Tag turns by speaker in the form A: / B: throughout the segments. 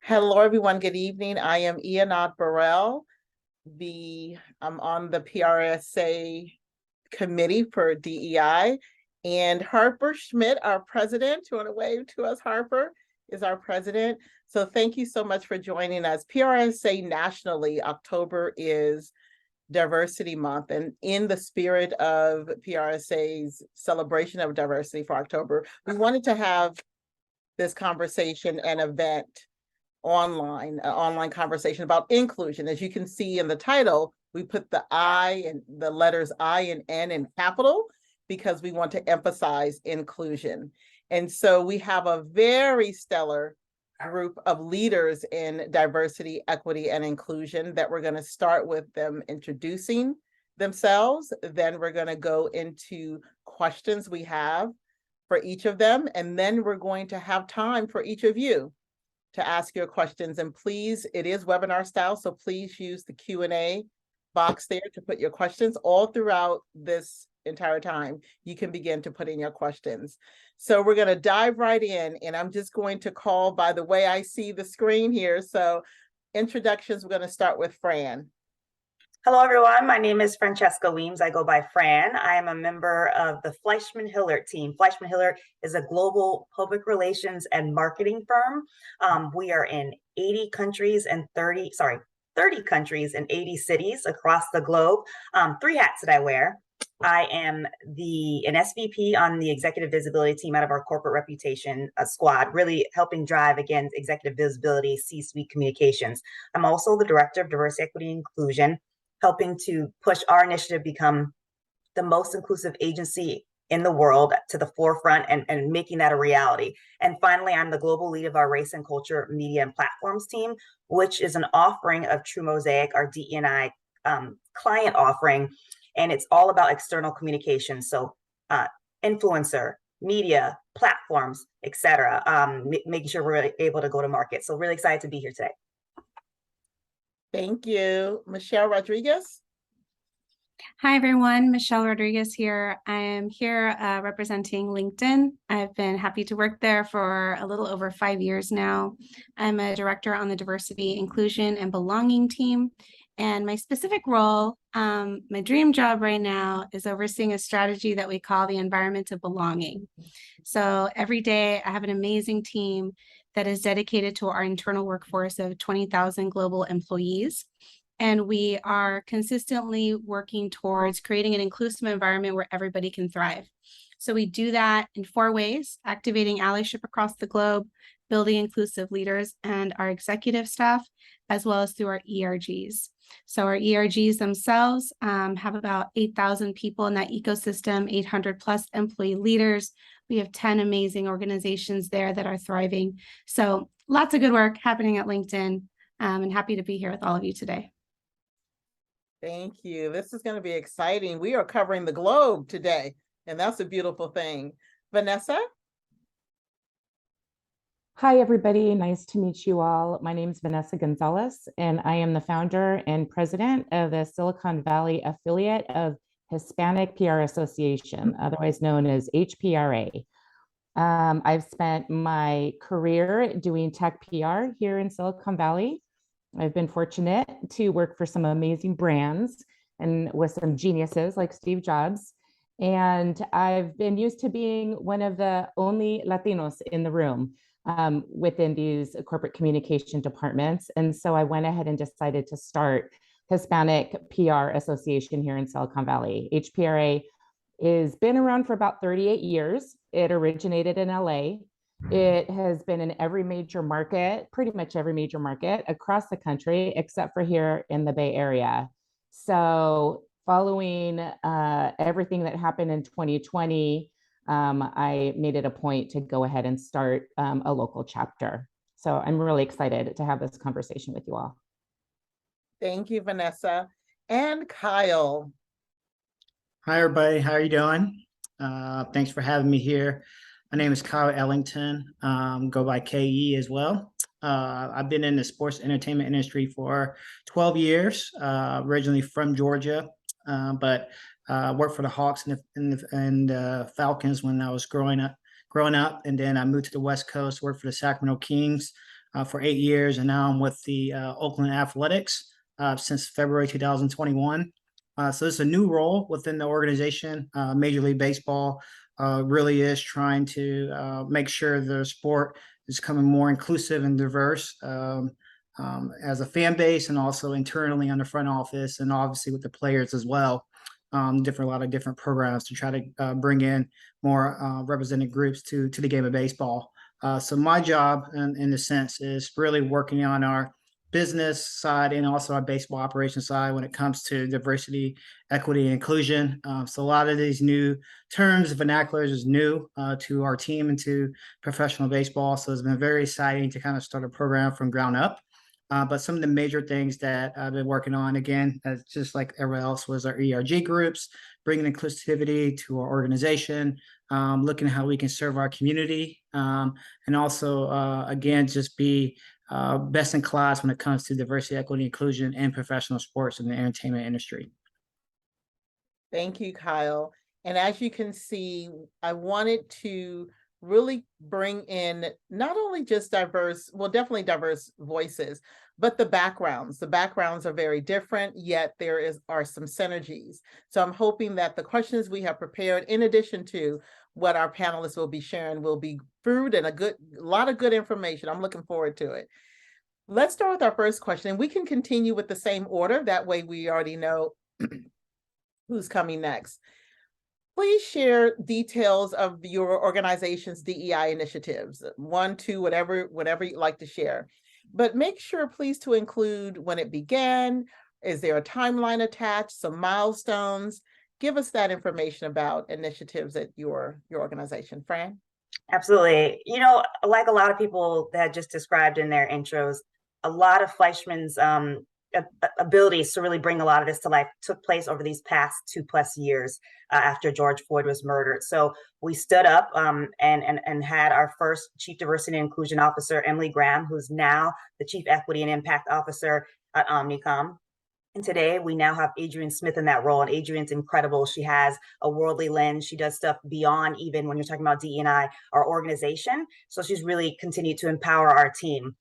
A: Hello, everyone. Good evening. I am Burrell. I'm on the PRSA committee for DEI, and Harper Schmidt, our president. You want to wave to us? Harper is our president. So thank you so much for joining us. PRSA nationally, October is Diversity Month, and in the spirit of PRSA's celebration of diversity for October, we wanted to have this conversation and event online conversation about inclusion. As you can see in the title, we put the I and the letters I and N in capital because we want to emphasize inclusion. And so we have a very stellar group of leaders in diversity, equity, and inclusion that we're going to start with them introducing themselves. Then we're going to go into questions we have for each of them. And then we're going to have time for each of you to ask your questions. And please, it is webinar style, so please use the Q&A box there to put your questions. All throughout this entire time, you can begin to put in your questions. So we're going to dive right in, and I'm just going to call by the way I see the screen here. So introductions, we're going to start with Fran.
B: Hello, everyone. My name is Francesca Weems. I go by Fran. I am a member of the FleishmanHillard team. FleishmanHillard is a global public relations and marketing firm. We are in 30 countries and 80 cities across the globe. 3 hats that I wear. I am an SVP on the executive visibility team out of our corporate reputation squad, really helping drive, again, executive visibility, C-suite communications. I'm also the director of diversity, equity, and inclusion, helping to push our initiative become the most inclusive agency in the world to the forefront and making that a reality. And finally, I'm the global lead of our race and culture media and platforms team, which is an offering of True Mosaic, our DE&I client offering. And it's all about external communication. So influencer, media, platforms, et cetera, making sure we're able to go to market. So really excited to be here today.
A: Thank you. Michelle Rodriguez.
C: Hi, everyone. Michelle Rodriguez here. I am here representing LinkedIn. I've been happy to work there for a little over 5 years now. I'm a director on the diversity, inclusion, and belonging team. And my specific role, my dream job right now is overseeing a strategy that we call the environment of belonging. So every day I have an amazing team that is dedicated to our internal workforce of 20,000 global employees. And we are consistently working towards creating an inclusive environment where everybody can thrive. So we do that in 4 ways: activating allyship across the globe, building inclusive leaders and our executive staff, as well as through our ERGs. So our ERGs themselves have about 8,000 people in that ecosystem, 800 plus employee leaders. We have 10 amazing organizations there that are thriving. So lots of good work happening at LinkedIn, and happy to be here with all of you today.
A: Thank you. This is going to be exciting. We are covering the globe today, and that's a beautiful thing. Vanessa?
D: Hi, everybody. Nice to meet you all. My name is Vanessa Gonzales, and I am the founder and president of the Silicon Valley affiliate of Hispanic PR Association, otherwise known as HPRA. I've spent my career doing tech PR here in Silicon Valley. I've been fortunate to work for some amazing brands and with some geniuses like Steve Jobs. And I've been used to being one of the only Latinos in the room within these corporate communication departments. And so I went ahead and decided to start Hispanic PR Association here in Silicon Valley. HPRA has been around for about 38 years. It originated in LA. It has been in every major market, pretty much every major market across the country, except for here in the Bay Area. So following everything that happened in 2020, I made it a point to go ahead and start a local chapter. So I'm really excited to have this conversation with you all.
A: Thank you, Vanessa. And Kyle.
E: Hi, everybody. How are you doing? Thanks for having me here. My name is Kyle Ellington, go by KE as well. I've been in the sports entertainment industry for 12 years, originally from Georgia, but worked for the Hawks and the Falcons when I was growing growing up, and then I moved to the West Coast, worked for the Sacramento Kings for 8 years, and now I'm with the Oakland Athletics since February 2021. So it's a new role within the organization. Major League Baseball really is trying to make sure the sport is becoming more inclusive and diverse as a fan base, and also internally on the front office, and obviously with the players as well. A lot of different programs to try to bring in more represented groups to the game of baseball. So my job, in a sense, is really working on our business side and also our baseball operations side when it comes to diversity, equity, and inclusion. So a lot of these new terms, vernaculars is new to our team and to professional baseball. So it's been very exciting to kind of start a program from ground up. But some of the major things that I've been working on, again, just like everyone else, was our ERG groups, bringing inclusivity to our organization, looking at how we can serve our community, and also, again, just be best in class when it comes to diversity, equity, inclusion, and professional sports in the entertainment industry.
A: Thank you, Kyle. And as you can see, I wanted to really bring in not only just definitely diverse voices, but the backgrounds. The backgrounds are very different, yet are some synergies. So I'm hoping that the questions we have prepared, in addition to what our panelists will be sharing, will be fruit and a lot of good information. I'm looking forward to it. Let's start with our first question, and we can continue with the same order. That way we already know who's coming next. Please share details of your organization's DEI initiatives, 1, 2, whatever you'd like to share. But make sure, please, to include when it began. Is there a timeline attached, some milestones? Give us that information about initiatives at your organization. Fran?
B: Absolutely. You know, like a lot of people that just described in their intros, a lot of Fleischman's abilities to really bring a lot of this to life took place over these past 2+ years after George Floyd was murdered. So we stood up and had our first Chief Diversity and Inclusion Officer, Emily Graham, who's now the Chief Equity and Impact Officer at Omnicom. And today we now have Adrienne Smith in that role, and Adrienne's incredible. She has a worldly lens. She does stuff beyond even when you're talking about DE&I, our organization. So she's really continued to empower our team.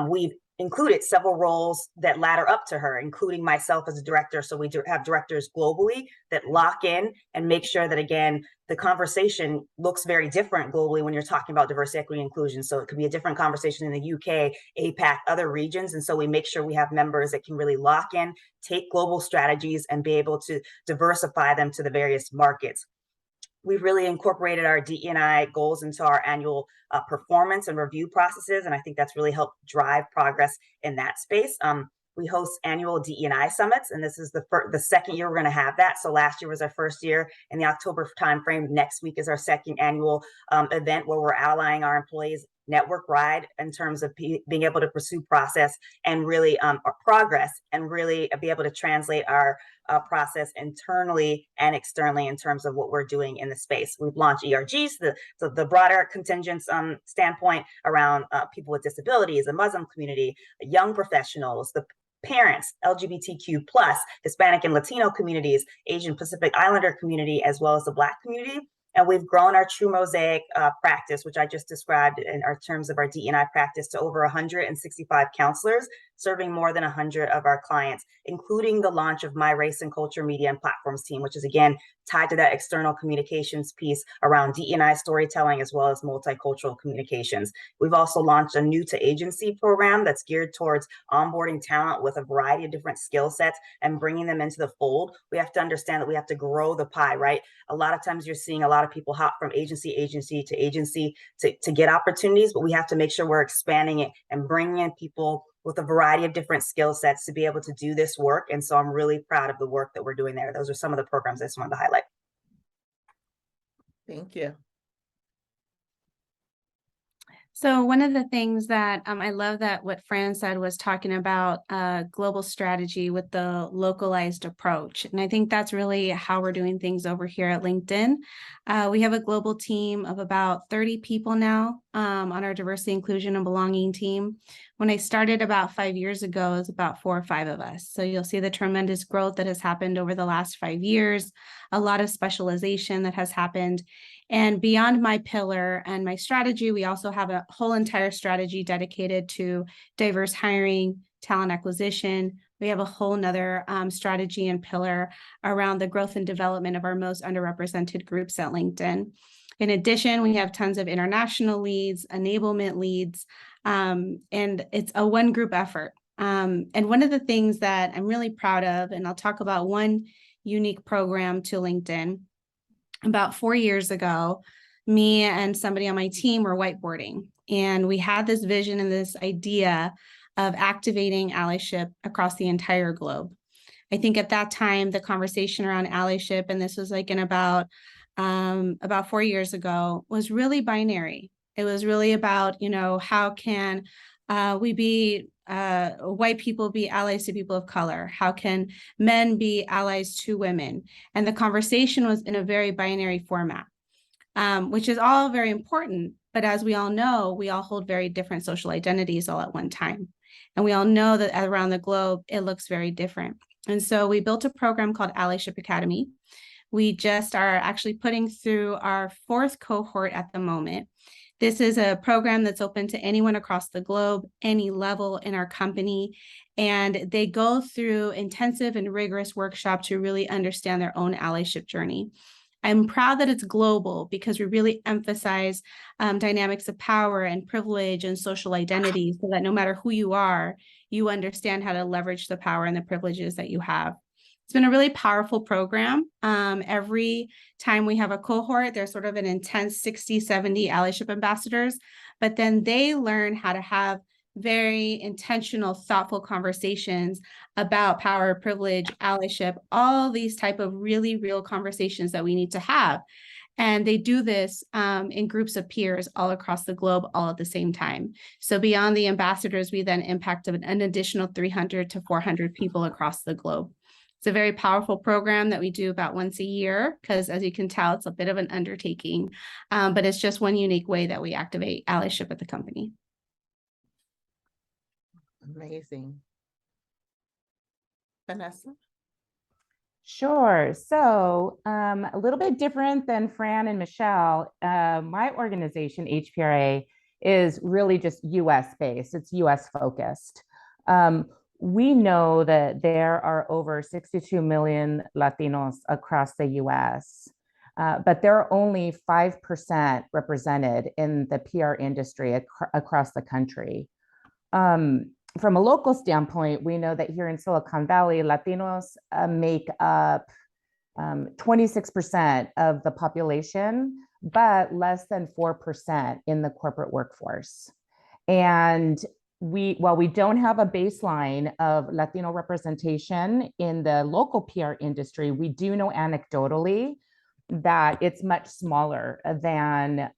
B: We've included several roles that ladder up to her, including myself as a director. So we have directors globally that lock in and make sure that, again, the conversation looks very different globally when you're talking about diversity, equity, and inclusion. So it could be a different conversation in the UK, APAC, other regions. And so we make sure we have members that can really lock in, take global strategies, and be able to diversify them to the various markets. We've really incorporated our DE&I goals into our annual performance and review processes, and I think that's really helped drive progress in that space. We host annual DE&I summits, and this is the second year we're going to have that. So last year was our first year in the October timeframe. Next week is our second annual event where we're outlining our employees' network ride in terms of being able to pursue process and really our progress, and really be able to translate our process internally and externally in terms of what we're doing in the space. We've launched ERGs, the broader contingents standpoint around people with disabilities, the Muslim community, young professionals, the parents, LGBTQ+, Hispanic and Latino communities, Asian Pacific Islander community, as well as the Black community. And we've grown our True Mosaic practice, which I just described in our terms of our DE&I practice, to over 165 counselors, serving more than 100 of our clients, including the launch of my Race and Culture Media and Platforms team, which is, again, tied to that external communications piece around DE&I storytelling, as well as multicultural communications. We've also launched a new to agency program that's geared towards onboarding talent with a variety of different skill sets and bringing them into the fold. We have to understand that we have to grow the pie, right? A lot of times you're seeing a lot of people hop from agency to agency to get opportunities, but we have to make sure we're expanding it and bringing in people with a variety of different skill sets to be able to do this work. And so I'm really proud of the work that we're doing there. Those are some of the programs I just wanted to highlight.
A: Thank you.
C: So one of the things that I love that what Fran said was talking about global strategy with the localized approach. And I think that's really how we're doing things over here at LinkedIn. We have a global team of about 30 people now on our diversity, inclusion, and belonging team. When I started about 5 years ago, it was about 4 or 5 of us. So you'll see the tremendous growth that has happened over the last 5 years, a lot of specialization that has happened. And beyond my pillar and my strategy, we also have a whole entire strategy dedicated to diverse hiring, talent acquisition. We have a whole nother strategy and pillar around the growth and development of our most underrepresented groups at LinkedIn. In addition, we have tons of international leads, enablement leads, and it's a one group effort. And one of the things that I'm really proud of, and I'll talk about one unique program to LinkedIn. About 4 years ago, me and somebody on my team were whiteboarding, and we had this vision and this idea of activating allyship across the entire globe. I think at that time, the conversation around allyship, and this was like in about 4 years ago, was really binary. It was really about, how can we be white people be allies to people of color? How can men be allies to women? And the conversation was in a very binary format, which is all very important. But as we all know, we all hold very different social identities all at one time. And we all know that around the globe, it looks very different. And so we built a program called Allyship Academy. We just are actually putting through our 4th cohort at the moment. This is a program that's open to anyone across the globe, any level in our company, and they go through intensive and rigorous workshop to really understand their own allyship journey. I'm proud that it's global because we really emphasize dynamics of power and privilege and social identity so that no matter who you are, you understand how to leverage the power and the privileges that you have. It's been a really powerful program. Every time we have a cohort, there's sort of an intense 60, 70 allyship ambassadors, but then they learn how to have very intentional, thoughtful conversations about power, privilege, allyship, all these type of really real conversations that we need to have. And they do this in groups of peers all across the globe, all at the same time. So beyond the ambassadors, we then impact an additional 300 to 400 people across the globe. It's a very powerful program that we do about once a year, because as you can tell, it's a bit of an undertaking, but it's just one unique way that we activate allyship at the company.
A: Amazing. Vanessa?
D: Sure. So a little bit different than Fran and Michelle, my organization, HPRA, is really just US based. It's US focused. We know that there are over 62 million Latinos across the US, but there are only 5% represented in the PR industry across the country. From a local standpoint, we know that here in Silicon Valley, Latinos make up 26% of the population, but less than 4% in the corporate workforce. And while we don't have a baseline of Latino representation in the local PR industry, we do know anecdotally that it's much smaller than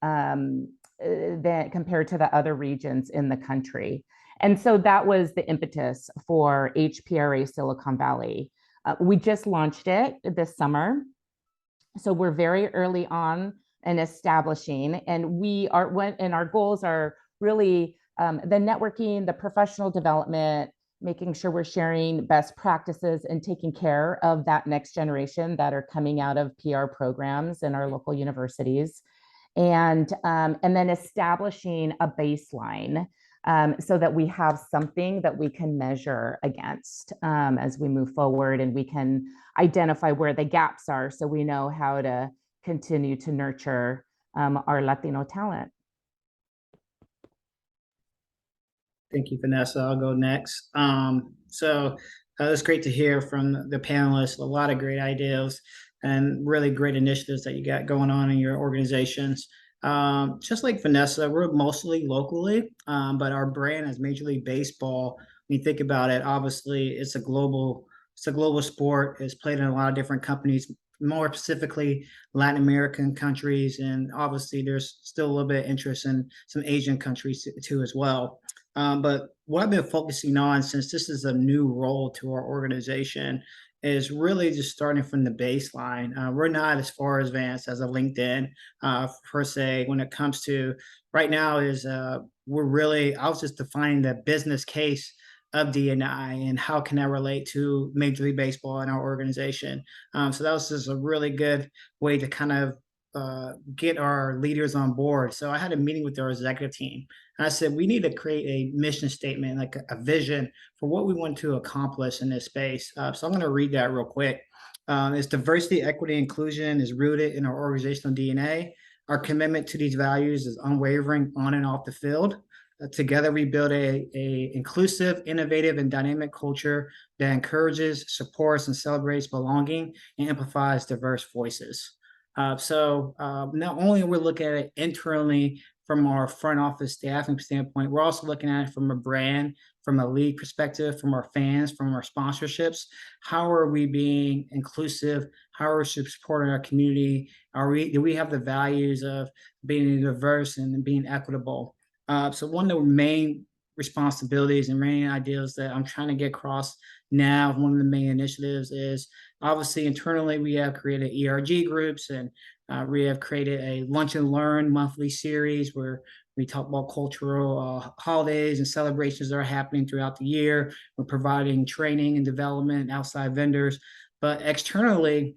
D: compared to the other regions in the country. And so that was the impetus for HPRA Silicon Valley. We just launched it this summer. So we're very early on in establishing, and our goals are really the networking, the professional development, making sure we're sharing best practices and taking care of that next generation that are coming out of PR programs in our local universities, and then establishing a baseline so that we have something that we can measure against as we move forward, and we can identify where the gaps are so we know how to continue to nurture our Latino talent.
E: Thank you, Vanessa. I'll go next. So it's great to hear from the panelists, a lot of great ideas and really great initiatives that you got going on in your organizations. Just like Vanessa, we're mostly locally, but our brand is Major League Baseball. When you think about it, obviously it's a global sport. It's played in a lot of different companies, more specifically Latin American countries, and obviously there's still a little bit of interest in some Asian countries too as well. But what I've been focusing on, since this is a new role to our organization, is really just starting from the baseline. We're not as far advanced as a LinkedIn per se when it comes to right now is I was just defining the business case of D&I and how can that relate to Major League Baseball and our organization. So that was just a really good way to kind of get our leaders on board. So I had a meeting with our executive team. And I said, we need to create a mission statement, like a vision for what we want to accomplish in this space. So I'm going to read that real quick. It's diversity, equity, inclusion is rooted in our organizational DNA. Our commitment to these values is unwavering on and off the field. Together, we build a inclusive, innovative, and dynamic culture that encourages, supports, and celebrates belonging and amplifies diverse voices. So not only are we looking at it internally from our front office staffing standpoint, we're also looking at it from a brand, from a league perspective, from our fans, from our sponsorships. How are we being inclusive? How are we supporting our community? Do we have the values of being diverse and being equitable? So one of the main responsibilities and main ideas that I'm trying to get across now, one of the main initiatives is obviously internally we have created ERG groups, and we have created a lunch and learn monthly series where we talk about cultural holidays and celebrations that are happening throughout the year. We're providing training and development, outside vendors, but externally,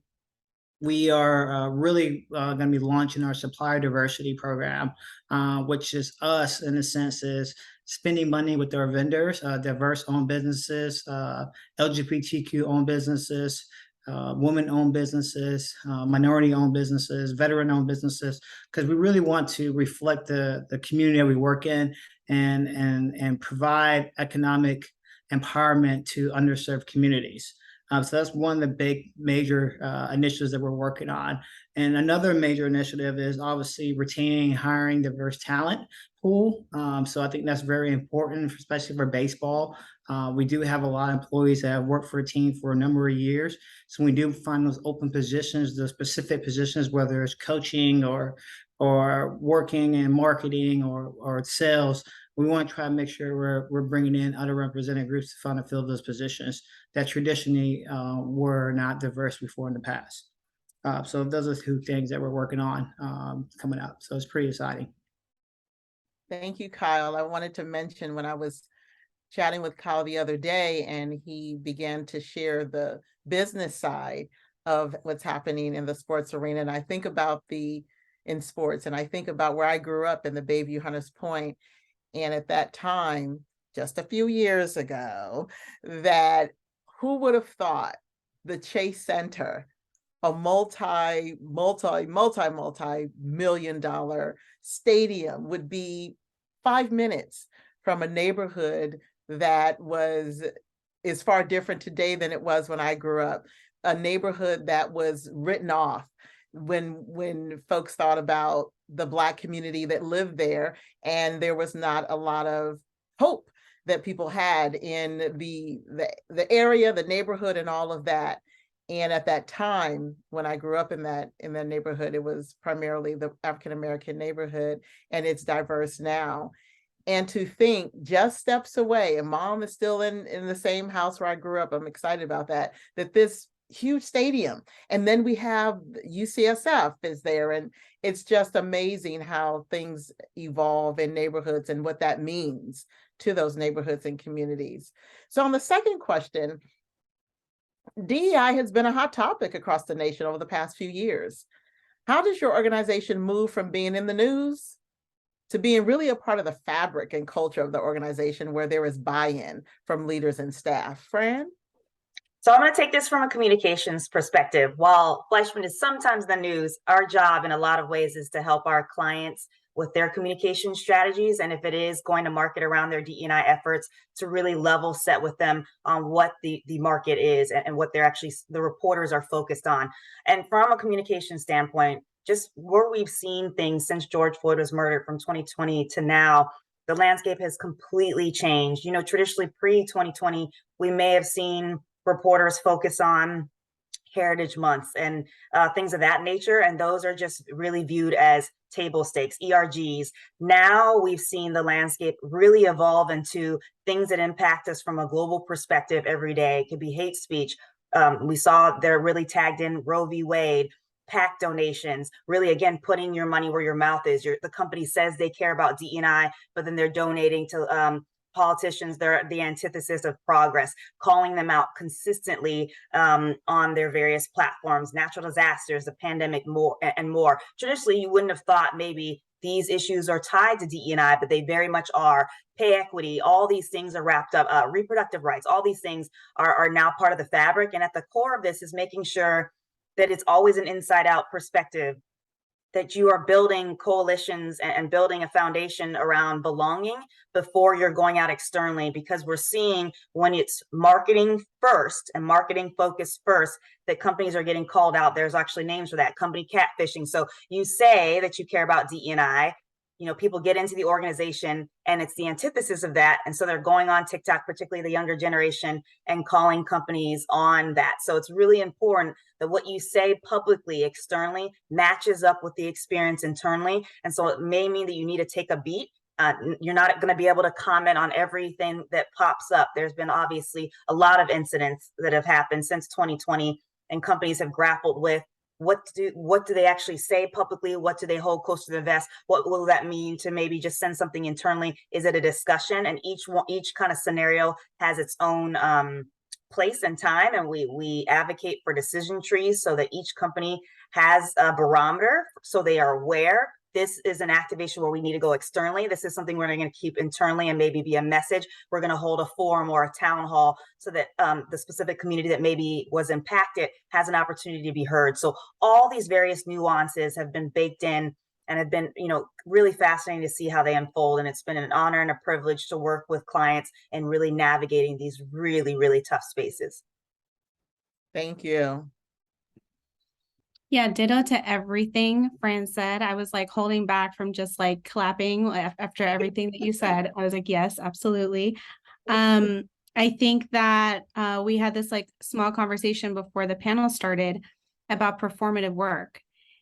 E: we are really going to be launching our supplier diversity program, which is us in a sense is spending money with our vendors, diverse owned businesses, LGBTQ owned businesses, women owned businesses, minority owned businesses, veteran owned businesses, because we really want to reflect the community that we work in and provide economic empowerment to underserved communities. So that's one of the big major initiatives that we're working on. And another major initiative is obviously retaining and hiring diverse talent pool. So I think that's very important, especially for baseball. We do have a lot of employees that have worked for a team for a number of years. So we do find those open positions, those specific positions, whether it's coaching or working in marketing or sales. We want to try to make sure we're bringing in underrepresented groups to find and fill those positions that traditionally were not diverse before in the past. So those are two things that we're working on coming up. So it's pretty exciting.
A: Thank you, Kyle. I wanted to mention when I was chatting with Kyle the other day and he began to share the business side of what's happening in the sports arena. And I think about in sports, and I think about where I grew up in the Bayview Hunters Point. And at that time, just a few years ago, that who would have thought the Chase Center, a multi-million-dollar stadium, would be 5 minutes from a neighborhood that is far different today than it was when I grew up, a neighborhood that was written off when folks thought about the Black community that lived there, and there was not a lot of hope that people had in the area, the neighborhood, and all of that. And at that time, when I grew up in that neighborhood, it was primarily the African-American neighborhood, and it's diverse now. And to think just steps away, and mom is still in the same house where I grew up, I'm excited about that this huge stadium. And then we have UCSF is there. And it's just amazing how things evolve in neighborhoods and what that means to those neighborhoods and communities. So on the second question, DEI has been a hot topic across the nation over the past few years. How does your organization move from being in the news to being really a part of the fabric and culture of the organization where there is buy-in from leaders and staff? Fran?
B: So I'm going to take this from a communications perspective. While Fleischman is sometimes the news, our job in a lot of ways is to help our clients with their communication strategies. And if it is going to market around their DE&I efforts, to really level set with them on what the market is and what the reporters are focused on. And from a communication standpoint, just where we've seen things since George Floyd was murdered from 2020 to now, the landscape has completely changed. You know, traditionally pre-2020, we may have seen reporters focus on Heritage Months and things of that nature. And those are just really viewed as table stakes, ERGs. Now we've seen the landscape really evolve into things that impact us from a global perspective every day. It could be hate speech. We saw they're really tagged in Roe v. Wade, PAC donations, really, again, putting your money where your mouth is. The company says they care about DE&I, but then they're donating to politicians, they're the antithesis of progress, calling them out consistently on their various platforms, natural disasters, the pandemic, more and more. Traditionally, you wouldn't have thought maybe these issues are tied to DE&I, but they very much are. Pay equity, all these things are wrapped up, reproductive rights, all these things are now part of the fabric. And at the core of this is making sure that it's always an inside out perspective, that you are building coalitions and building a foundation around belonging before you're going out externally, because we're seeing when it's marketing first and marketing focused first, that companies are getting called out. There's actually names for that, company catfishing. So you say that you care about DE&I, you know, people get into the organization and it's the antithesis of that. And so they're going on TikTok, particularly the younger generation, and calling companies on that. So it's really important that what you say publicly, externally, matches up with the experience internally. And so it may mean that you need to take a beat. You're not going to be able to comment on everything that pops up. There's been obviously a lot of incidents that have happened since 2020, and companies have grappled with what do they actually say publicly? What do they hold close to the vest? What will that mean to maybe just send something internally? Is it a discussion? And each kind of scenario has its own place and time, and we advocate for decision trees so that each company has a barometer so they are aware. This is an activation where we need to go externally. This is something we're going to keep internally and maybe be a message. We're going to hold a forum or a town hall so that the specific community that maybe was impacted has an opportunity to be heard. So all these various nuances have been baked in and have been, you know, really fascinating to see how they unfold. And it's been an honor and a privilege to work with clients and really navigating these really, really tough spaces.
A: Thank you.
C: Yeah, ditto to everything Fran said. I was like holding back from just like clapping after everything that you said. I was like, yes, absolutely. I think that we had this like small conversation before the panel started about performative work.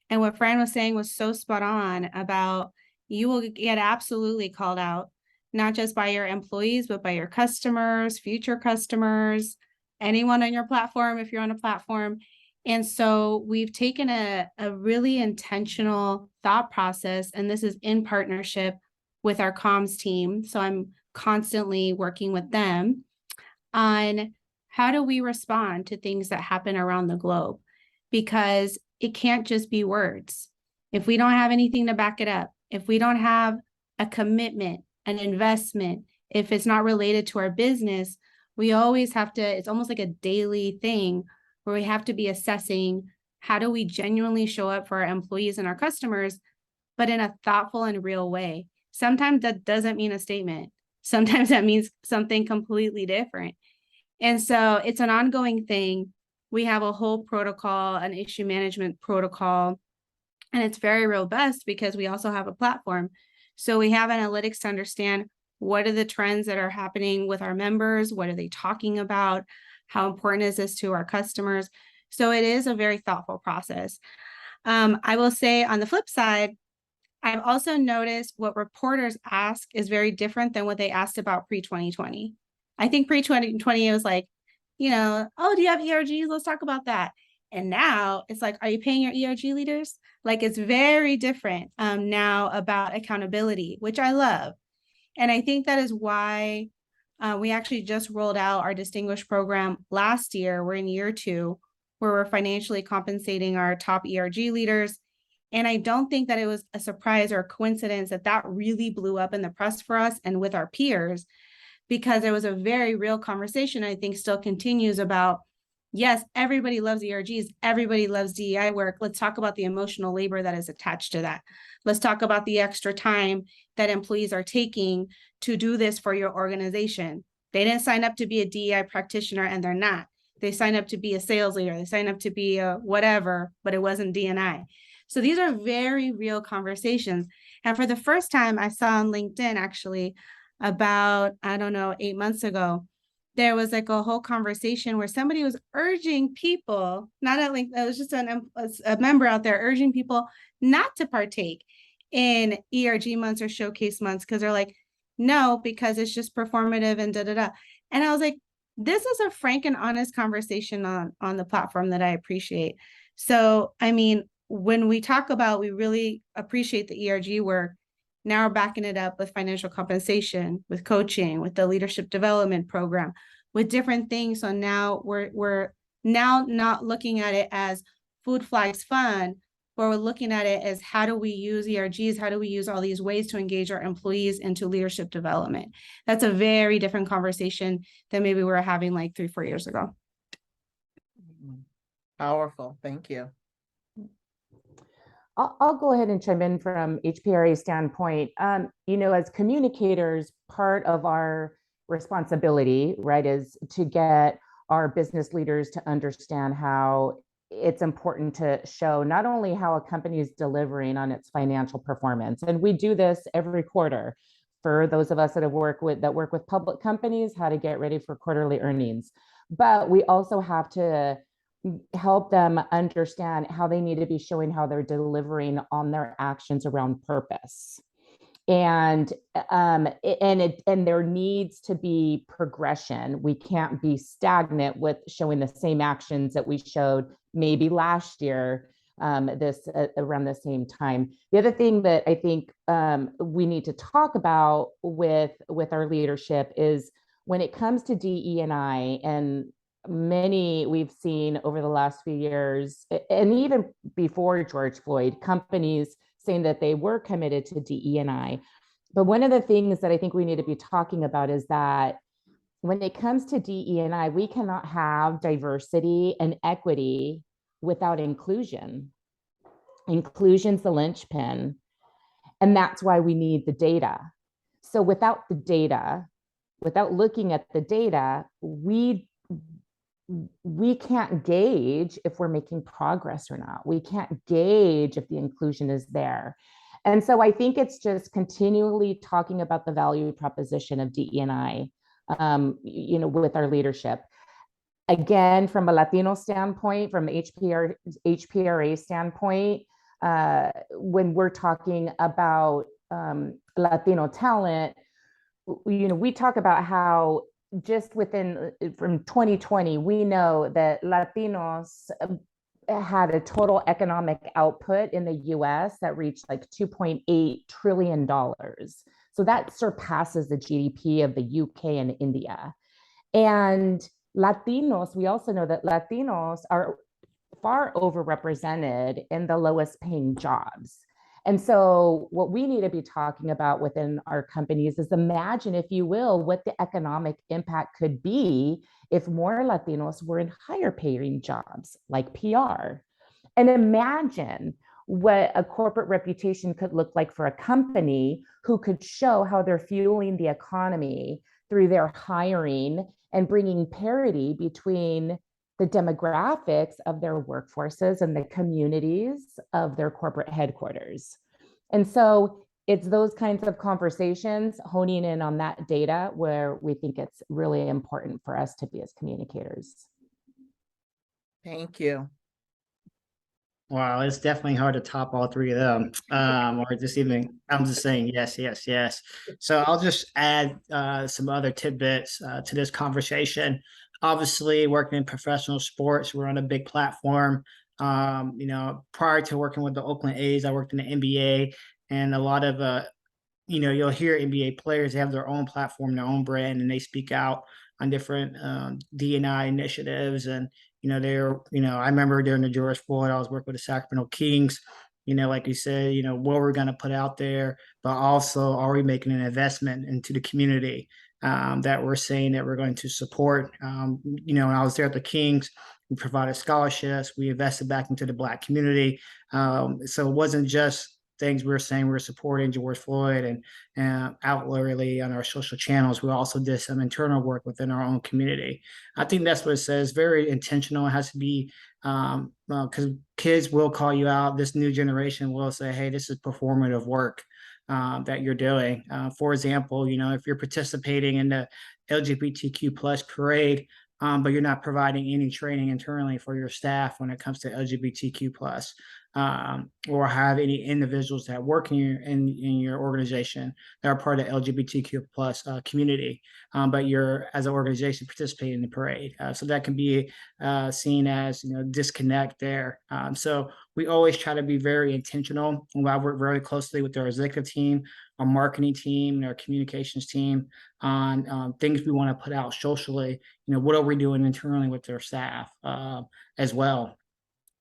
C: And what Fran was saying was so spot on about you will get absolutely called out, not just by your employees, but by your customers, future customers, anyone on your platform, if you're on a platform. And so we've taken a really intentional thought process, and this is in partnership with our comms team. So I'm constantly working with them on how do we respond to things that happen around the globe, because it can't just be words. If we don't have anything to back it up, if we don't have a commitment, an investment, if it's not related to our business, we always have to, it's almost like a daily thing where we have to be assessing how do we genuinely show up for our employees and our customers, but in a thoughtful and real way. Sometimes that doesn't mean a statement. Sometimes that means something completely different. And so it's an ongoing thing. We have a whole protocol, an issue management protocol, and it's very robust because we also have a platform. So we have analytics to understand what are the trends that are happening with our members, what are they talking about, how important is this to our customers? So it is a very thoughtful process. I will say on the flip side, I've also noticed what reporters ask is very different than what they asked about pre-2020. I think pre-2020, it was like, you know, oh, do you have ERGs? Let's talk about that. And now it's like, are you paying your ERG leaders? Like, it's very different now about accountability, which I love. And I think that is why we actually just rolled out our distinguished program last year. We're in year 2, where we're financially compensating our top ERG leaders. And I don't think that it was a surprise or a coincidence that that really blew up in the press for us and with our peers, because there was a very real conversation, I think still continues, about, yes, everybody loves ERGs, everybody loves DEI work. Let's talk about the emotional labor that is attached to that. Let's talk about the extra time that employees are taking to do this for your organization. They didn't sign up to be a DEI practitioner, and they're not. They signed up to be a sales leader. They signed up to be a whatever, but it wasn't D&I. So these are very real conversations. And for the first time, I saw on LinkedIn, actually, about, I don't know, 8 months ago, there was like a whole conversation where somebody was urging people, not at LinkedIn, it was just a member out there urging people not to partake in ERG months or showcase months, because they're like, no, because it's just performative and da-da-da. And I was like, this is a frank and honest conversation on the platform that I appreciate. So, I mean, when we talk about, we really appreciate the ERG work. Now we're backing it up with financial compensation, with coaching, with the leadership development program, with different things. So now we're now not looking at it as food flags fun, but we're looking at it as how do we use ERGs, how do we use all these ways to engage our employees into leadership development. That's a very different conversation than maybe we were having like 3-4 years ago.
A: Powerful. Thank you.
D: I'll go ahead and chime in from HPRA standpoint. As communicators, part of our responsibility, right, is to get our business leaders to understand how it's important to show not only how a company is delivering on its financial performance, and we do this every quarter for those of us that work with public companies, how to get ready for quarterly earnings, but we also have to help them understand how they need to be showing how they're delivering on their actions around purpose. And there needs to be progression. We can't be stagnant with showing the same actions that we showed maybe last year, around the same time. The other thing that I think we need to talk about with our leadership is when it comes to DE&I, and many we've seen over the last few years, and even before George Floyd, companies saying that they were committed to DE&I. But one of the things that I think we need to be talking about is that when it comes to DE&I, we cannot have diversity and equity without inclusion. Inclusion's the linchpin, and that's why we need the data. So without the data, without looking at the data, we can't gauge if we're making progress or not. We can't gauge if the inclusion is there. And so I think it's just continually talking about the value proposition of DE&I, with our leadership. Again, from a Latino standpoint, from HPRA standpoint, when we're talking about Latino talent, we talk about how just from 2020, we know that Latinos had a total economic output in the US that reached like $2.8 trillion. So that surpasses the GDP of the UK and India. And Latinos, we also know that Latinos are far overrepresented in the lowest paying jobs. And so what we need to be talking about within our companies is imagine, if you will, what the economic impact could be if more Latinos were in higher paying jobs like PR. And imagine what a corporate reputation could look like for a company who could show how they're fueling the economy through their hiring and bringing parity between the demographics of their workforces and the communities of their corporate headquarters. And so it's those kinds of conversations, honing in on that data, where we think it's really important for us to be as communicators.
A: Thank you.
E: Wow, it's definitely hard to top all three of them. Or just even, I'm just saying yes, yes, yes. So I'll just add some other tidbits to this conversation. Obviously, working in professional sports, we're on a big platform. Prior to working with the Oakland A's, I worked in the NBA, and a lot of, you'll hear NBA players, they have their own platform, their own brand, and they speak out on different D&I initiatives. And, I remember during the George Floyd, I was working with the Sacramento Kings, like you said, what we're going to put out there, but also are we making an investment into the community that we're saying that we're going to support. When I was there at the Kings, we provided scholarships, we invested back into the Black community. So it wasn't just things we were saying we were supporting George Floyd and outwardly on our social channels. We also did some internal work within our own community. I think that's what it says, very intentional. It has to be, because kids will call you out. This new generation will say, hey, this is performative work that you're doing. For example, if you're participating in the LGBTQ plus parade, but you're not providing any training internally for your staff when it comes to LGBTQ plus, or have any individuals that work in your organization that are part of the LGBTQ plus community, but you're, as an organization, participating in the parade. So that can be seen as, disconnect there. So we always try to be very intentional. I work very closely with our executive team our marketing team and our communications team on things we want to put out socially. What are we doing internally with their staff as well.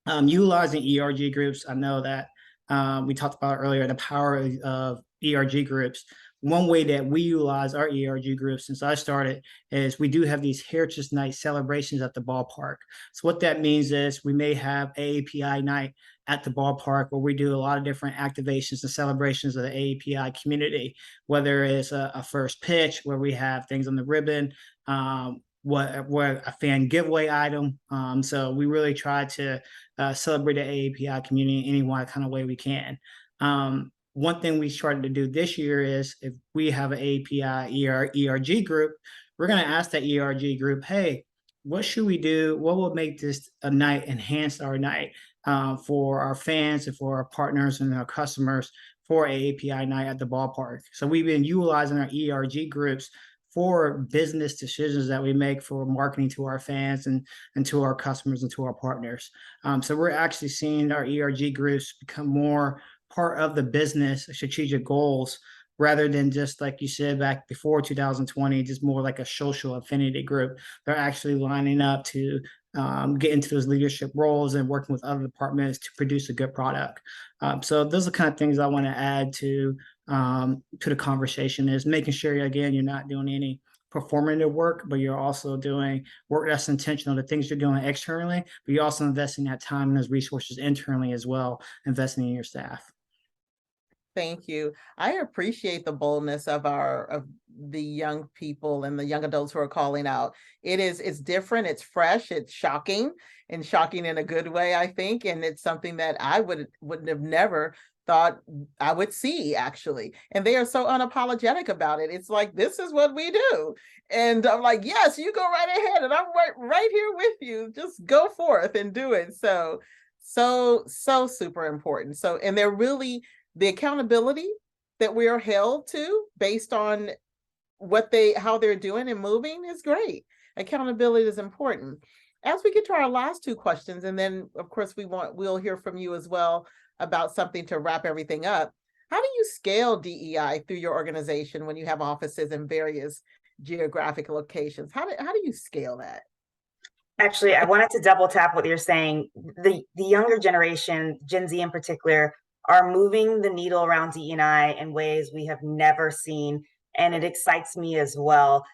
E: Utilizing ERG groups, I know that we talked about earlier, the power of ERG groups. One way that we utilize our ERG groups since I started is we do have these Heritage Night celebrations at the ballpark. So what that means is we may have AAPI night at the ballpark where we do a lot of different activations and celebrations of the AAPI community, whether it's a first pitch where we have things on the ribbon, what a fan giveaway item. So we really try to celebrate the AAPI community in any kind of way we can. One thing we started to do this year is if we have an AAPI ERG group, we're going to ask that ERG group, hey, what should we do? What will make this a night, enhance our night for our fans and for our partners and our customers for AAPI night at the ballpark? So we've been utilizing our ERG groups for business decisions that we make for marketing to our fans and to our customers and to our partners. So we're actually seeing our ERG groups become more part of the business strategic goals rather than just, like you said, back before 2020, just more like a social affinity group. They're actually lining up to get into those leadership roles and working with other departments to produce a good product. So those are the kind of things I want to add to the conversation, is making sure, again, you're not doing any performative work, but you're also doing work that's intentional, the things you're doing externally, but you're also investing that time and those resources internally as well, investing in your staff.
A: Thank you. I appreciate the boldness of the young people and the young adults who are calling out. It's different, it's fresh, it's shocking, and shocking in a good way, I think. And it's something that I wouldn't have never thought I would see, actually. And they are so unapologetic about it. It's like, this is what we do. And I'm like, yes, you go right ahead. And I'm right here with you. Just go forth and do it. So super important. So, and they're really, the accountability that we are held to based on how they're doing and moving is great. Accountability is important. As we get to our last two questions, and then of course we'll hear from you as well about something to wrap everything up. How do you scale DEI through your organization when you have offices in various geographic locations? How do you scale that?
B: Actually, I wanted to double tap what you're saying. The younger generation, Gen Z in particular, are moving the needle around DE&I in ways we have never seen. And it excites me as well.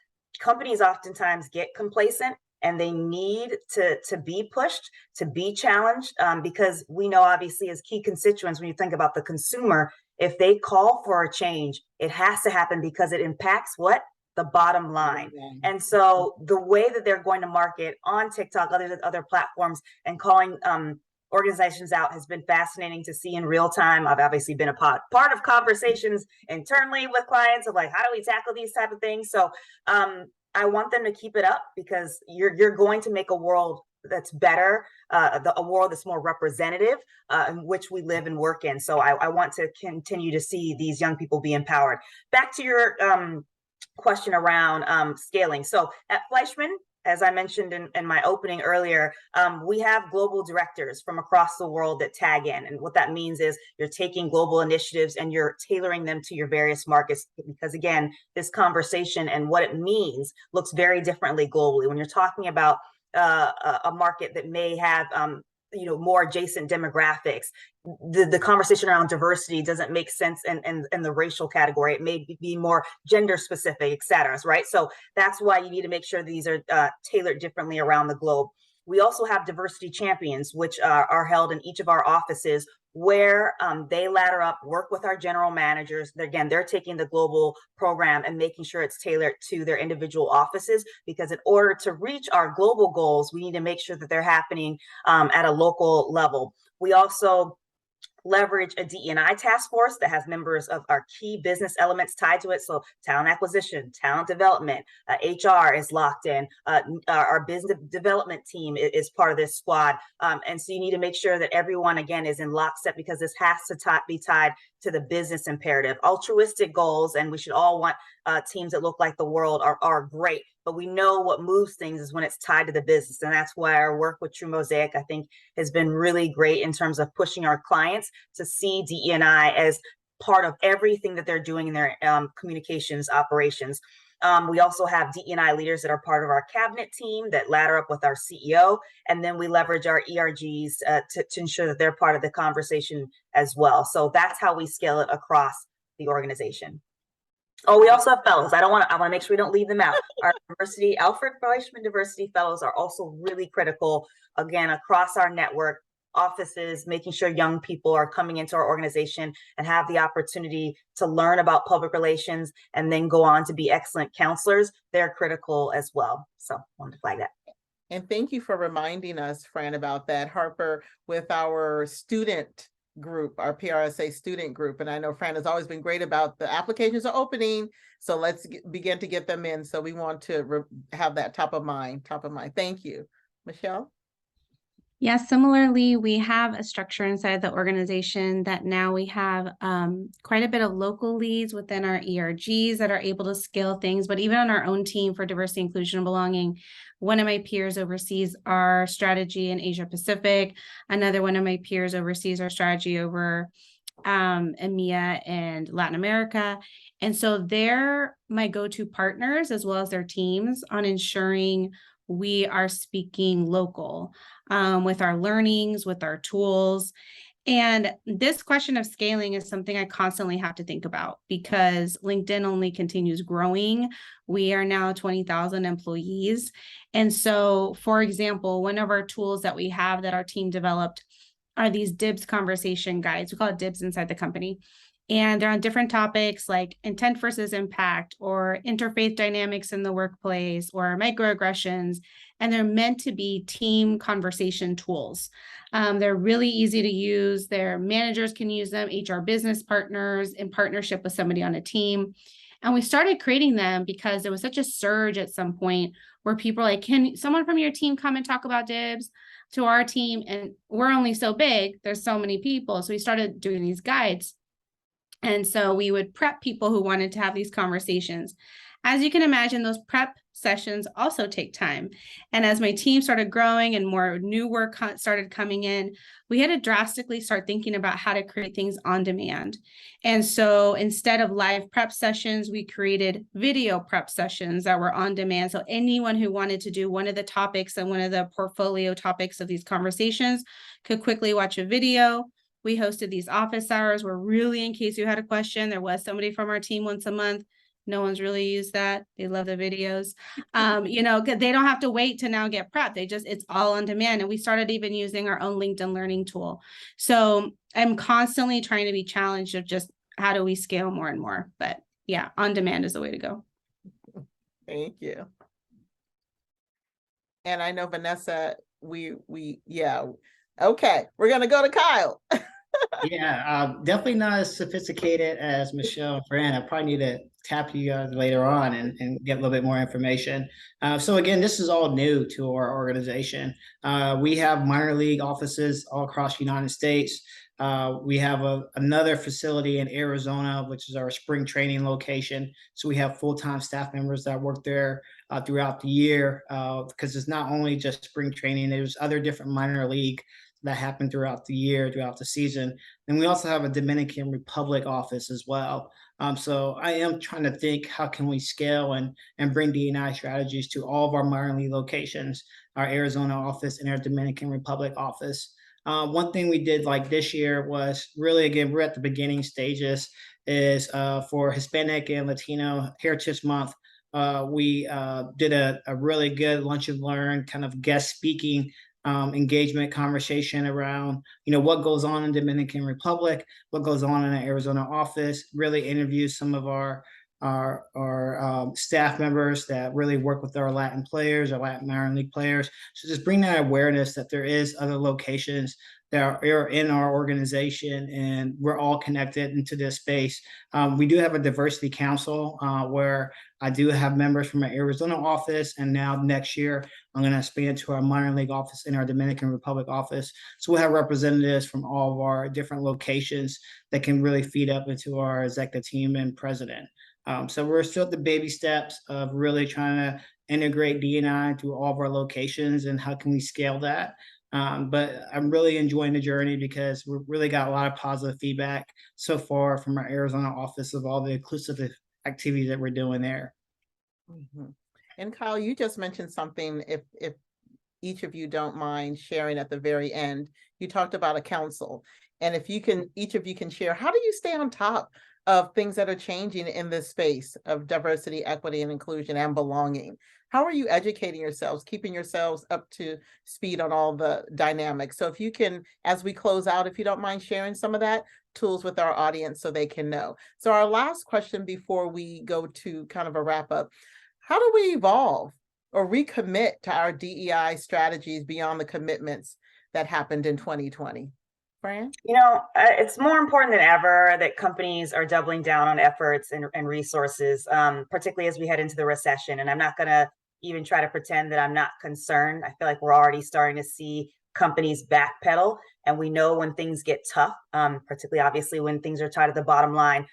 B: Companies oftentimes get complacent and they need to be pushed, to be challenged, because we know, obviously, as key constituents, when you think about the consumer, if they call for a change, it has to happen because it impacts what? The bottom line. And so the way that they're going to market on TikTok, other platforms, and calling organizations out has been fascinating to see in real time. I've obviously been a part of conversations internally with clients of like, how do we tackle these type of things? So I want them to keep it up, because you're going to make a world that's better, a world that's more representative, in which we live and work in. So I want to continue to see these young people be empowered. Back to your question around scaling. So at Fleischman, as I mentioned in my opening earlier, we have global directors from across the world that tag in. And what that means is you're taking global initiatives and you're tailoring them to your various markets, because again, this conversation and what it means looks very differently globally. When you're talking about a market that may have more adjacent demographics, the conversation around diversity doesn't make sense in the racial category. It may be more gender specific, et cetera, right? So that's why you need to make sure these are tailored differently around the globe. We also have diversity champions, which are held in each of our offices, where they ladder up, work with our general managers. Again, they're taking the global program and making sure it's tailored to their individual offices, because in order to reach our global goals, we need to make sure that they're happening at a local level. We also leverage a DE&I task force that has members of our key business elements tied to it. So talent acquisition, talent development, HR is locked in. Our business development team is part of this squad. And so you need to make sure that everyone, again, is in lockstep, because this has to be tied to the business imperative. Altruistic goals, and we should all want teams that look like the world, are great. But we know what moves things is when it's tied to the business. And that's why our work with True Mosaic, I think, has been really great in terms of pushing our clients to see DE&I as part of everything that they're doing in their communications operations. We also have DE&I leaders that are part of our cabinet team that ladder up with our CEO. And then we leverage our ERGs to ensure that they're part of the conversation as well. So that's how we scale it across the organization. Oh, we also have fellows. I want to make sure we don't leave them out. Our diversity, Alfred Fleischman Diversity Fellows are also really critical, again, across our network, offices, making sure young people are coming into our organization and have the opportunity to learn about public relations and then go on to be excellent counselors. They're critical as well. So I wanted to flag that.
A: And thank you for reminding us, Fran, about that, Harper, with our student group, our PRSA student group. And I know Fran has always been great about the applications are opening. So let's begin to get them in. So we want to have that top of mind. Thank you. Michelle?
C: Yeah, similarly, we have a structure inside the organization that now we have quite a bit of local leads within our ERGs that are able to scale things. But even on our own team for diversity, inclusion, and belonging, one of my peers oversees our strategy in Asia Pacific. Another one of my peers oversees our strategy over EMEA and Latin America. And so they're my go-to partners as well as their teams on ensuring we are speaking local with our learnings, with our tools. And this question of scaling is something I constantly have to think about because LinkedIn only continues growing. We are now 20,000 employees. And so, for example, one of our tools that we have that our team developed are these DIBS conversation guides. We call it DIBS inside the company. And they're on different topics like intent versus impact or interfaith dynamics in the workplace or microaggressions. And they're meant to be team conversation tools. They're really easy to use. Their managers can use them, HR business partners in partnership with somebody on a team. And we started creating them because there was such a surge at some point where people are like, can someone from your team come and talk about DIBS to our team? And we're only so big. There's so many people. So we started doing these guides. And so we would prep people who wanted to have these conversations. As you can imagine, those prep sessions also take time. And as my team started growing and more new work started coming in, we had to drastically start thinking about how to create things on demand. And so instead of live prep sessions, we created video prep sessions that were on demand. So anyone who wanted to do one of the topics and one of the portfolio topics of these conversations could quickly watch a video. We hosted these office hours where really, in case you had a question, there was somebody from our team once a month. No one's really used that. They love the videos. They don't have to wait to now get prepped. It's all on demand. And we started even using our own LinkedIn learning tool. So I'm constantly trying to be challenged of just how do we scale more and more? But yeah, on demand is the way to go.
A: Thank you. And I know Vanessa, okay, we're gonna go to Kyle.
E: Yeah, definitely not as sophisticated as Michelle and Fran. I probably need to tap you guys later on and get a little bit more information. So again, this is all new to our organization. We have minor league offices all across the United States. We have another facility in Arizona, which is our spring training location. So we have full-time staff members that work there throughout the year because it's not only just spring training, there's other different minor league that happen throughout the year, throughout the season. And we also have a Dominican Republic office as well. So I am trying to think, how can we scale and bring D&I strategies to all of our minor league locations, our Arizona office and our Dominican Republic office. One thing we did like this year was really, again, we're at the beginning stages, is for Hispanic and Latino Heritage Month. We did a really good lunch and learn kind of guest speaking engagement conversation around, what goes on in Dominican Republic, what goes on in the Arizona office, really interview some of our staff members that really work with our Latin players, our Latin minor league players. So just bring that awareness that there is other locations that are in our organization and we're all connected into this space. We do have a diversity council where I do have members from our Arizona office, and now next year I'm going to expand to our minor league office in our Dominican Republic office. So we'll have representatives from all of our different locations that can really feed up into our executive team and president. So we're still at the baby steps of really trying to integrate D&I through all of our locations and how can we scale that. But I'm really enjoying the journey because we really got a lot of positive feedback so far from our Arizona office of all the inclusive activities that we're doing there.
A: Mhm. And Kyle, you just mentioned something, if each of you don't mind sharing at the very end. You talked about a council. And if you can, each of you can share, how do you stay on top of things that are changing in this space of diversity, equity, and inclusion and belonging? How are you educating yourselves, keeping yourselves up to speed on all the dynamics? So if you can, as we close out, if you don't mind sharing some of that, tools with our audience so they can know. So our last question before we go to kind of a wrap up, how do we evolve or recommit to our DEI strategies beyond the commitments that happened in 2020? Fran?
B: It's more important than ever that companies are doubling down on efforts and resources, particularly as we head into the recession. And I'm not going to even try to pretend that I'm not concerned. I feel like we're already starting to see companies backpedal, and we know when things get tough, particularly obviously when things are tied at the bottom line,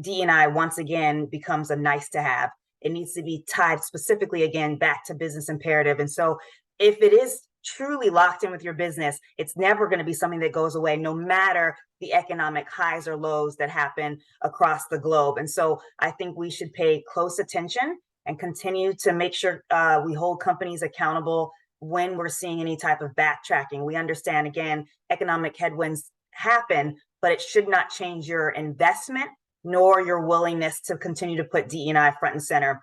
B: DEI once again becomes a nice to have. It needs to be tied specifically again back to business imperative. And so if it is truly locked in with your business, it's never going to be something that goes away, no matter the economic highs or lows that happen across the globe. And so I think we should pay close attention and continue to make sure we hold companies accountable when we're seeing any type of backtracking. We understand, again, economic headwinds happen, but it should not change your investment nor your willingness to continue to put DE&I front and center.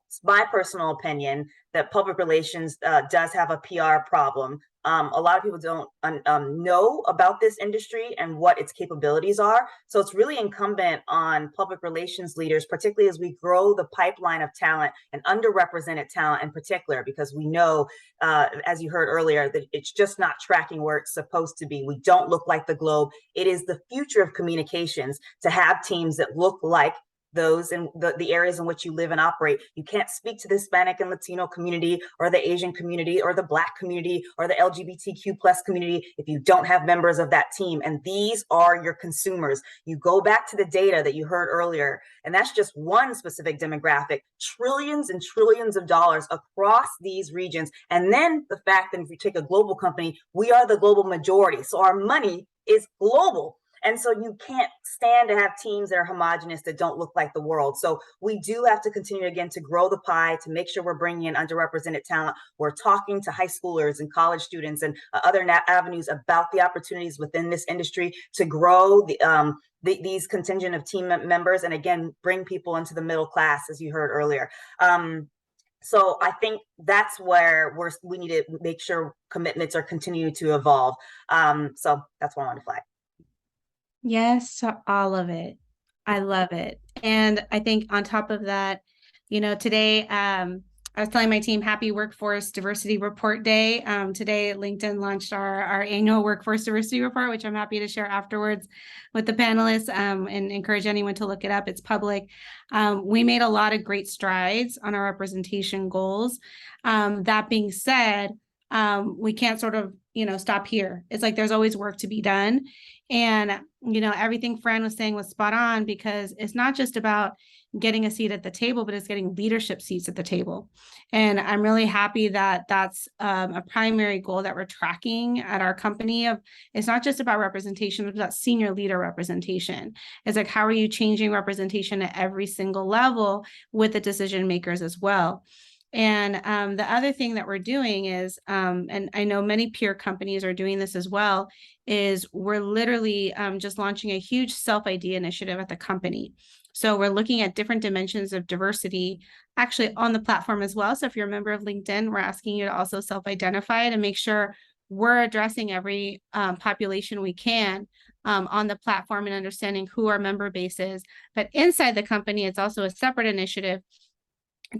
B: It's my personal opinion that public relations does have a PR problem. A lot of people don't know about this industry and what its capabilities are. So it's really incumbent on public relations leaders, particularly as we grow the pipeline of talent and underrepresented talent in particular, because we know, as you heard earlier, that it's just not tracking where it's supposed to be. We don't look like the globe. It is the future of communications to have teams that look like those in the areas in which you live and operate. You can't speak to the Hispanic and Latino community or the Asian community or the Black community or the LGBTQ plus community if you don't have members of that team. And these are your consumers. You go back to the data that you heard earlier, and that's just one specific demographic, trillions and trillions of dollars across these regions. And then the fact that if you take a global company, we are the global majority. So our money is global. And so you can't stand to have teams that are homogenous, that don't look like the world. So we do have to continue, again, to grow the pie, to make sure we're bringing in underrepresented talent. We're talking to high schoolers and college students and other avenues about the opportunities within this industry to grow these contingent of team members, and again, bring people into the middle class, as you heard earlier. So I think that's where we need to make sure commitments are continuing to evolve. So that's what I want to flag.
C: Yes to all of it. I love it. And I think on top of that, today, I was telling my team, happy Workforce Diversity Report Day. Today, LinkedIn launched our annual Workforce Diversity Report, which I'm happy to share afterwards with the panelists, and encourage anyone to look it up. It's public. We made a lot of great strides on our representation goals. That being said, we can't sort of, stop here. It's like there's always work to be done. And, everything Fran was saying was spot on, because it's not just about getting a seat at the table, but it's getting leadership seats at the table. And I'm really happy that that's a primary goal that we're tracking at our company. It's not just about representation, it's about senior leader representation. It's like, how are you changing representation at every single level with the decision makers as well? And the other thing that we're doing is, and I know many peer companies are doing this as well, is we're literally just launching a huge self-ID initiative at the company. So we're looking at different dimensions of diversity actually on the platform as well. So if you're a member of LinkedIn, we're asking you to also self-identify to make sure we're addressing every population we can on the platform and understanding who our member base is. But inside the company, it's also a separate initiative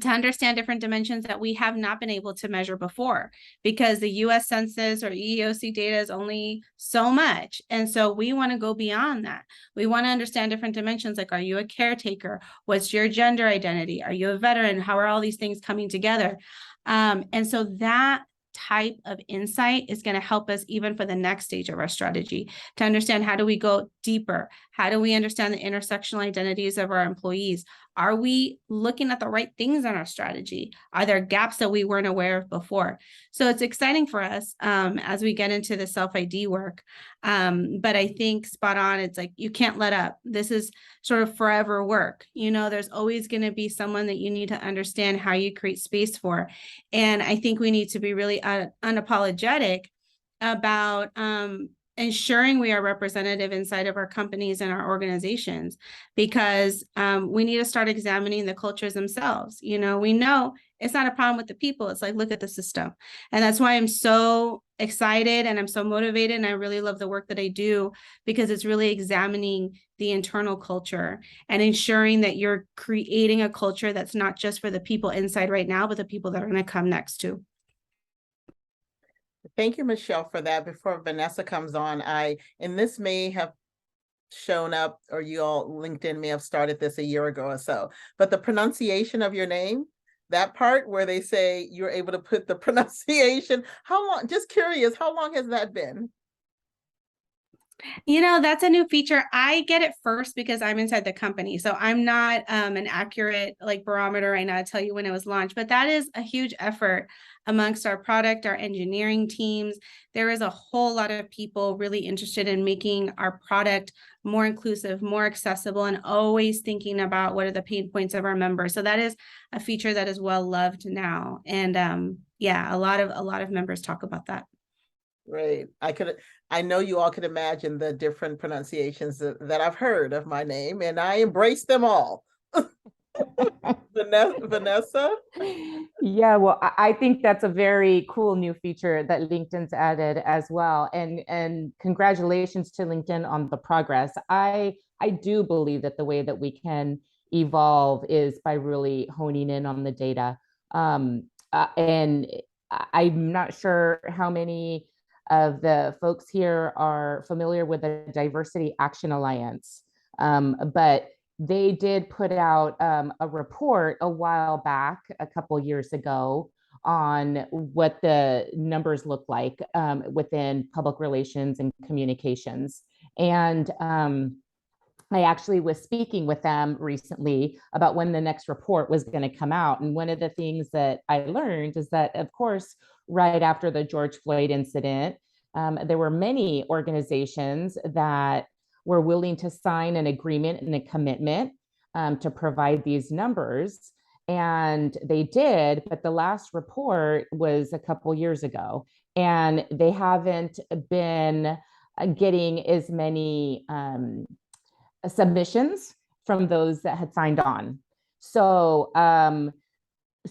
C: to understand different dimensions that we have not been able to measure before, because the US Census or EEOC data is only so much. And so we want to go beyond that. We want to understand different dimensions, like, are you a caretaker? What's your gender identity? Are you a veteran? How are all these things coming together? And so that type of insight is going to help us even for the next stage of our strategy to understand, how do we go deeper? How do we understand the intersectional identities of our employees? Are we looking at the right things in our strategy? Are there gaps that we weren't aware of before? So it's exciting for us as we get into the self-ID work. But I think spot on, it's like, you can't let up. This is sort of forever work. You know, there's always going to be someone that you need to understand how you create space for. And I think we need to be really unapologetic about ensuring we are representative inside of our companies and our organizations, because we need to start examining the cultures themselves. You know, we know it's not a problem with the people. It's like, look at the system. And that's why I'm so excited and I'm so motivated. And I really love the work that I do, because it's really examining the internal culture and ensuring that you're creating a culture that's not just for the people inside right now, but the people that are going to come next too.
A: Thank you, Michelle, for that. Before Vanessa comes on, and this may have shown up, or you all, LinkedIn may have started this a year ago or so, but the pronunciation of your name, that part where they say you're able to put the pronunciation, how long, just curious, how long has that been?
C: You know, that's a new feature. I get it first because I'm inside the company. So I'm not an accurate like barometer right now to tell you when it was launched, but that is a huge effort amongst our product, our engineering teams. There is a whole lot of people really interested in making our product more inclusive, more accessible, and always thinking about what are the pain points of our members. So that is a feature that is well loved now. And yeah, a lot of members talk about that.
A: Great. I know you all could imagine the different pronunciations that I've heard of my name, and I embrace them all. Vanessa?
D: Yeah, well, I think that's a very cool new feature that LinkedIn's added as well. And congratulations to LinkedIn on the progress. I do believe that the way that we can evolve is by really honing in on the data. And I'm not sure how many of the folks here are familiar with the Diversity Action Alliance, but they did put out a report a while back, a couple years ago, on what the numbers look like within public relations and communications. And I actually was speaking with them recently about when the next report was going to come out. And one of the things that I learned is that, of course, right after the George Floyd incident, there were many organizations that were willing to sign an agreement and a commitment to provide these numbers. And they did, but the last report was a couple years ago, and they haven't been getting as many submissions from those that had signed on. So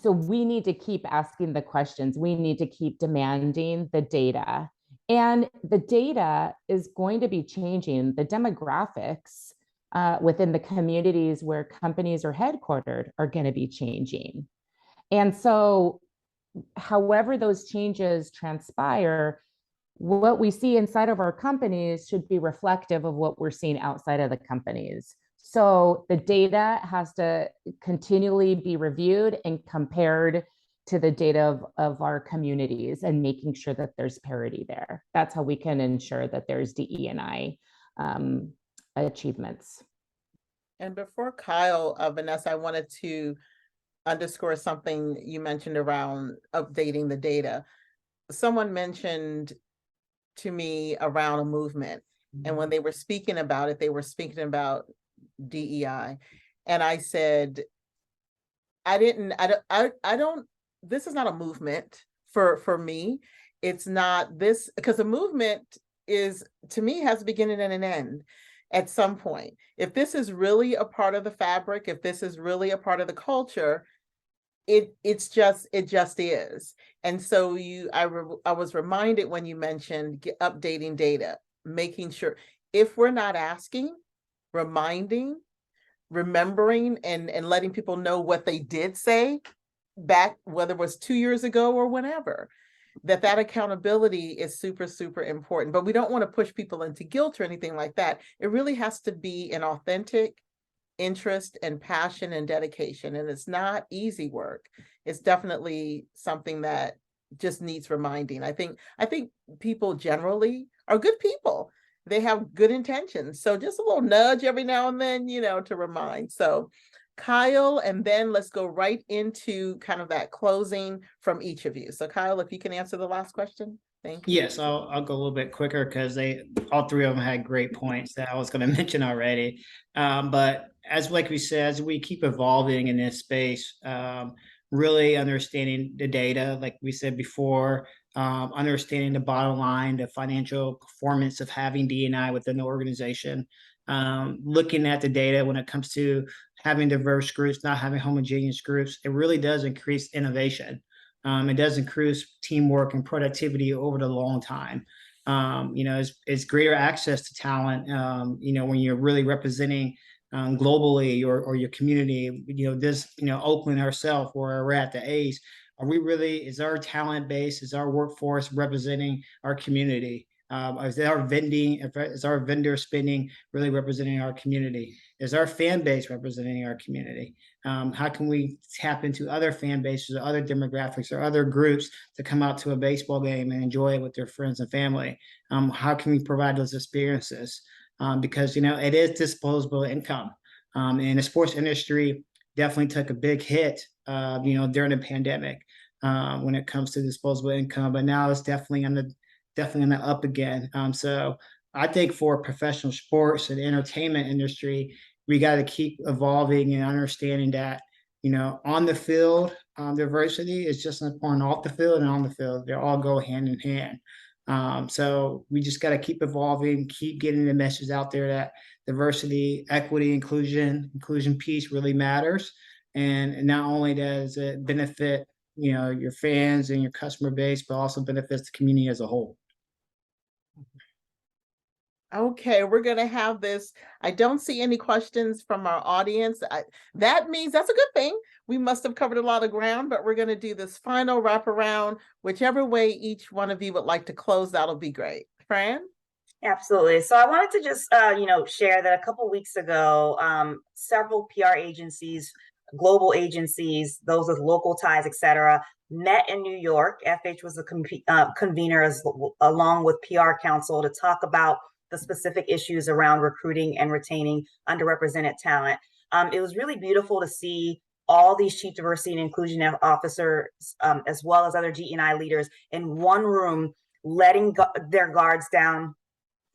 D: we need to keep asking the questions. We need to keep demanding the data. And the data is going to be changing. The demographics within the communities where companies are headquartered are going to be changing. And so however those changes transpire, what we see inside of our companies should be reflective of what we're seeing outside of the companies. So the data has to continually be reviewed and compared to the data of our communities, and making sure that there's parity there. That's how we can ensure that there's DE&I achievements.
A: And before Kyle, Vanessa, I wanted to underscore something you mentioned around updating the data. Someone mentioned to me around a movement, and when they were speaking about it, they were speaking about DEI, and I said, I don't. This is not a movement for me. It's not this, because a movement is, to me, has a beginning and an end at some point. If this is really a part of the fabric, if this is really a part of the culture, it just is. And so I was reminded when you mentioned updating data, making sure, if we're not asking, reminding, remembering, and letting people know what they did say back, whether it was 2 years ago or whenever, that accountability is super, super important. But we don't want to push people into guilt or anything like that. It really has to be an authentic interest and passion and dedication. And it's not easy work. It's definitely something that just needs reminding. I think people generally are good people. They have good intentions. So just a little nudge every now and then, to remind. So Kyle, and then let's go right into kind of that closing from each of you. So Kyle, if you can answer the last question. Thank you.
E: Yes, I'll go a little bit quicker because all three of them had great points that I was going to mention already. But like we said, as we keep evolving in this space, really understanding the data, like we said before, understanding the bottom line, the financial performance of having D&I within the organization, looking at the data when it comes to having diverse groups, not having homogeneous groups, it really does increase innovation. It does increase teamwork and productivity over the long time. It's greater access to talent, when you're really representing globally or your community, Oakland ourselves, where we're at the A's, is our talent base, is our workforce representing our community? Is our vendor spending really representing our community? Is our fan base representing our community? How can we tap into other fan bases or other demographics or other groups to come out to a baseball game and enjoy it with their friends and family? How can we provide those experiences? Because, it is disposable income. And the sports industry definitely took a big hit, during the pandemic when it comes to disposable income, but now it's definitely on the up again. So I think for professional sports and entertainment industry, we got to keep evolving and understanding that, on the field, diversity is just as important off the field and on the field. They all go hand in hand. So we just got to keep evolving, keep getting the message out there that diversity, equity, inclusion piece really matters. And not only does it benefit, your fans and your customer base, but also benefits the community as a whole.
A: Okay, we're going to have this. I don't see any questions from our audience. That means that's a good thing. We must have covered a lot of ground, but we're going to do this final wraparound. Whichever way each one of you would like to close, that'll be great. Fran?
B: Absolutely. So I wanted to just, share that a couple of weeks ago, several PR agencies, global agencies, those with local ties, et cetera, met in New York. FH was the convener along with PR Council to talk about the specific issues around recruiting and retaining underrepresented talent. It was really beautiful to see all these chief diversity and inclusion officers, as well as other DEI leaders in one room, letting their guards down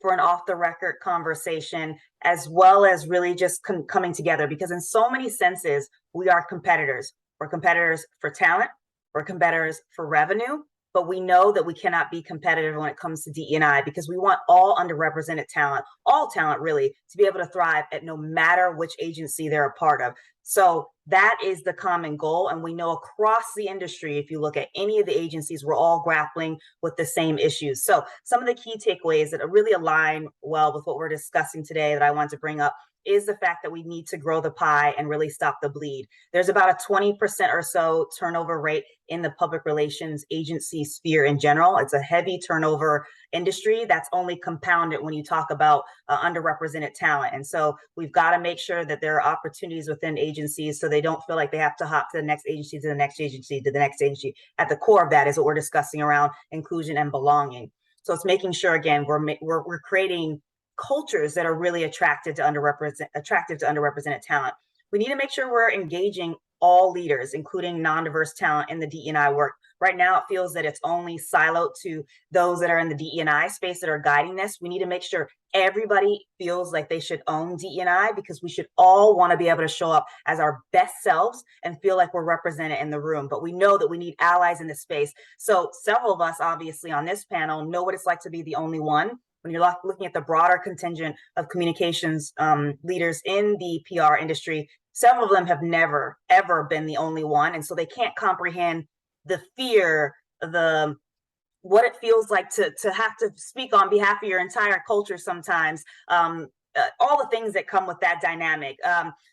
B: for an off-the-record conversation, as well as really just coming together. Because in so many senses, we are competitors. We're competitors for talent, we're competitors for revenue, but we know that we cannot be competitive when it comes to DE&I because we want all underrepresented talent, all talent really, to be able to thrive at no matter which agency they're a part of. So that is the common goal. And we know across the industry, if you look at any of the agencies, we're all grappling with the same issues. So some of the key takeaways that really align well with what we're discussing today that I want to bring up is the fact that we need to grow the pie and really stop the bleed. There's about a 20% or so turnover rate in the public relations agency sphere in general. It's a heavy turnover industry that's only compounded when you talk about underrepresented talent. And so we've got to make sure that there are opportunities within agencies so they don't feel like they have to hop to the next agency, to the next agency, to the next agency. At the core of that is what we're discussing around inclusion and belonging. So it's making sure, again, we're creating cultures that are really attracted to underrepresented talent. We need to make sure we're engaging all leaders, including non-diverse talent in the DE&I work. Right now, it feels that it's only siloed to those that are in the DE&I space that are guiding this. We need to make sure everybody feels like they should own DE&I because we should all want to be able to show up as our best selves and feel like we're represented in the room. But we know that we need allies in this space. So several of us, obviously, on this panel know what it's like to be the only one. When you're looking at the broader contingent of communications leaders in the PR industry, several of them have never, ever been the only one. And so they can't comprehend the fear, what it feels like to have to speak on behalf of your entire culture sometimes, all the things that come with that dynamic.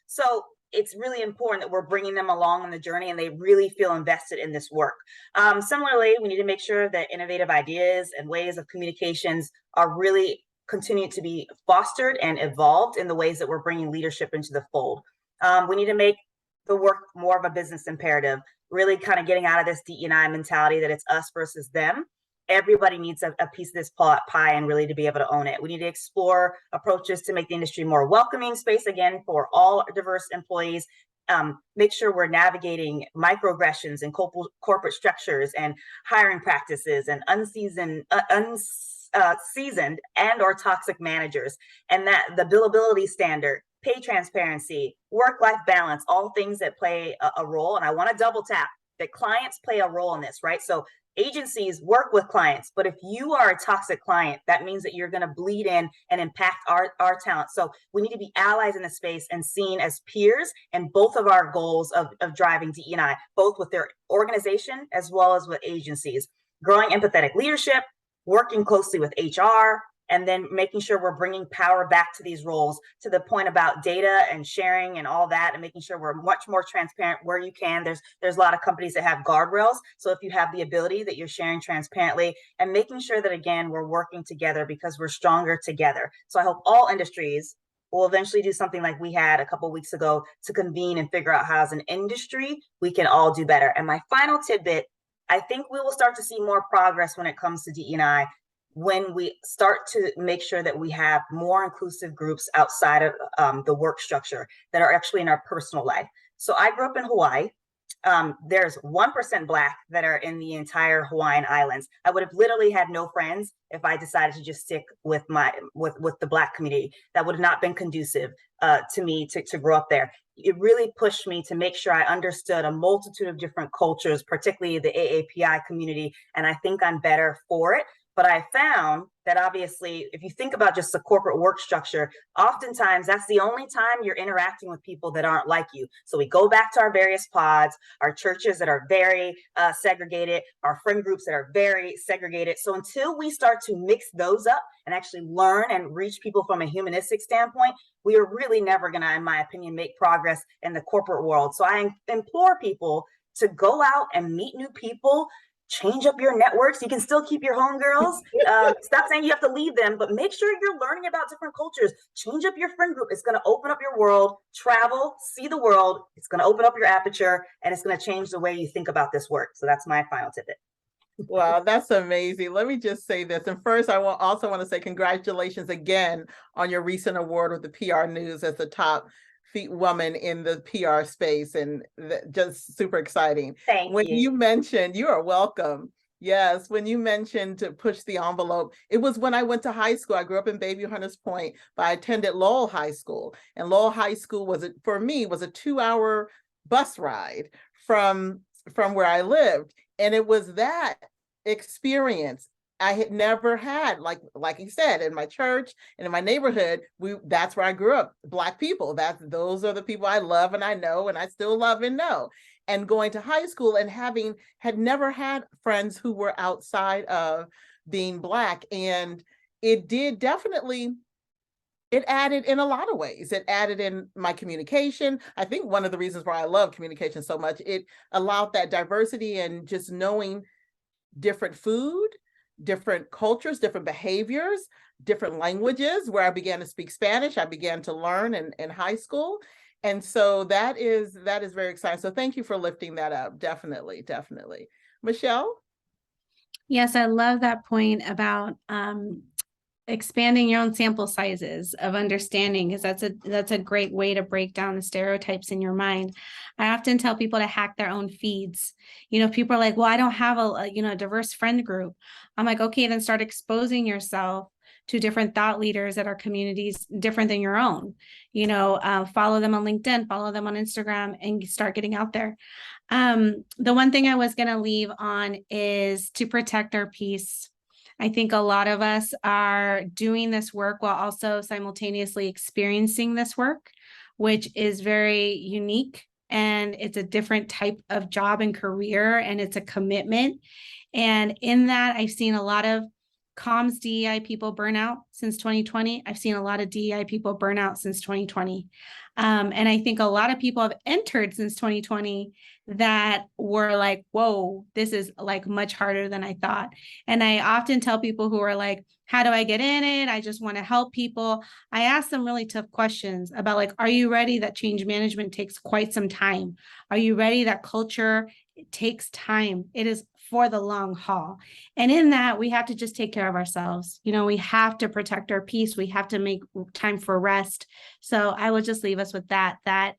B: So it's really important that we're bringing them along on the journey and they really feel invested in this work. Similarly, we need to make sure that innovative ideas and ways of communications are really continuing to be fostered and evolved in the ways that we're bringing leadership into the fold. We need to make the work more of a business imperative, really kind of getting out of this DE&I mentality that it's us versus them. Everybody needs a piece of this pie and really to be able to own it. We need to explore approaches to make the industry more welcoming space, again, for all diverse employees, make sure we're navigating microaggressions and corporate structures and hiring practices and unseasoned and or toxic managers, and that the billability standard, pay transparency, work-life balance, all things that play a role. And I want to double tap that clients play a role in this, right? So agencies work with clients, but if you are a toxic client, that means that you're going to bleed in and impact our talent. So we need to be allies in the space and seen as peers in both of our goals of driving DE&I, both with their organization as well as with agencies. Growing empathetic leadership, working closely with HR, and then making sure we're bringing power back to these roles, to the point about data and sharing and all that, and making sure we're much more transparent where you can. There's a lot of companies that have guardrails. So if you have the ability that you're sharing transparently, and making sure that, again, we're working together because we're stronger together. So I hope all industries will eventually do something like we had a couple of weeks ago to convene and figure out how as an industry we can all do better. And my final tidbit, I think we will start to see more progress when it comes to DE&I when we start to make sure that we have more inclusive groups outside of the work structure that are actually in our personal life. So I grew up in Hawaii. There's 1% Black that are in the entire Hawaiian Islands. I would have literally had no friends if I decided to just stick with the Black community. That would have not been conducive to me to grow up there. It really pushed me to make sure I understood a multitude of different cultures, particularly the AAPI community, and I think I'm better for it. But I found that obviously, if you think about just the corporate work structure, oftentimes that's the only time you're interacting with people that aren't like you. So we go back to our various pods, our churches that are very segregated, our friend groups that are very segregated. So until we start to mix those up and actually learn and reach people from a humanistic standpoint, we are really never gonna, in my opinion, make progress in the corporate world. So I implore people to go out and meet new people, change up your networks. You can still keep your homegirls. Stop saying you have to leave them, but make sure you're learning about different cultures. Change up your friend group. It's going to open up your world. Travel, see the world. It's going to open up your aperture, and it's going to change the way you think about this work. So that's my final tidbit.
A: Wow, that's amazing. Let me just say this. And first, I also want to say congratulations again on your recent award with the PR News as the top woman in the PR space, and just super exciting.
B: Thank
A: when
B: you.
A: You mentioned, you are welcome. Yes, when you mentioned to push the envelope, it was when I went to high school. I grew up in Bayview Hunters Point, but I attended Lowell High School, and Lowell High School was a 2-hour bus ride from where I lived, and it was that experience I had never had, like you said, in my church and in my neighborhood. That's where I grew up. Black people. Those are the people I love and I know, and I still love and know. And going to high school and had never had friends who were outside of being Black, and it did definitely. It added in a lot of ways. It added in my communication. I think one of the reasons why I love communication so much, it allowed that diversity and just knowing different food, different cultures, different behaviors, different languages. Where I began to speak Spanish, I began to learn in high school. And so that is very exciting. So thank you for lifting that up. Definitely. Michelle?
C: Yes, I love that point about expanding your own sample sizes of understanding, because that's a great way to break down the stereotypes in your mind. I often tell people to hack their own feeds. People are like, well, I don't have a diverse friend group. I'm like, okay, then start exposing yourself to different thought leaders that are communities different than your own. Follow them on LinkedIn, follow them on Instagram, and start getting out there. The one thing I was going to leave on is to protect our peace. I think a lot of us are doing this work while also simultaneously experiencing this work, which is very unique, and it's a different type of job and career, and it's a commitment. And in that, I've seen a lot of comms DEI people burn out since 2020. I've seen a lot of DEI people burn out since 2020. And I think a lot of people have entered since 2020 that were like, whoa, this is like much harder than I thought. And I often tell people who are like, how do I get in it? I just want to help people. I ask them really tough questions about like, are you ready that change management takes quite some time? Are you ready that culture takes time? It is for the long haul. And in that, we have to just take care of ourselves. We have to protect our peace. We have to make time for rest. So I will just leave us with that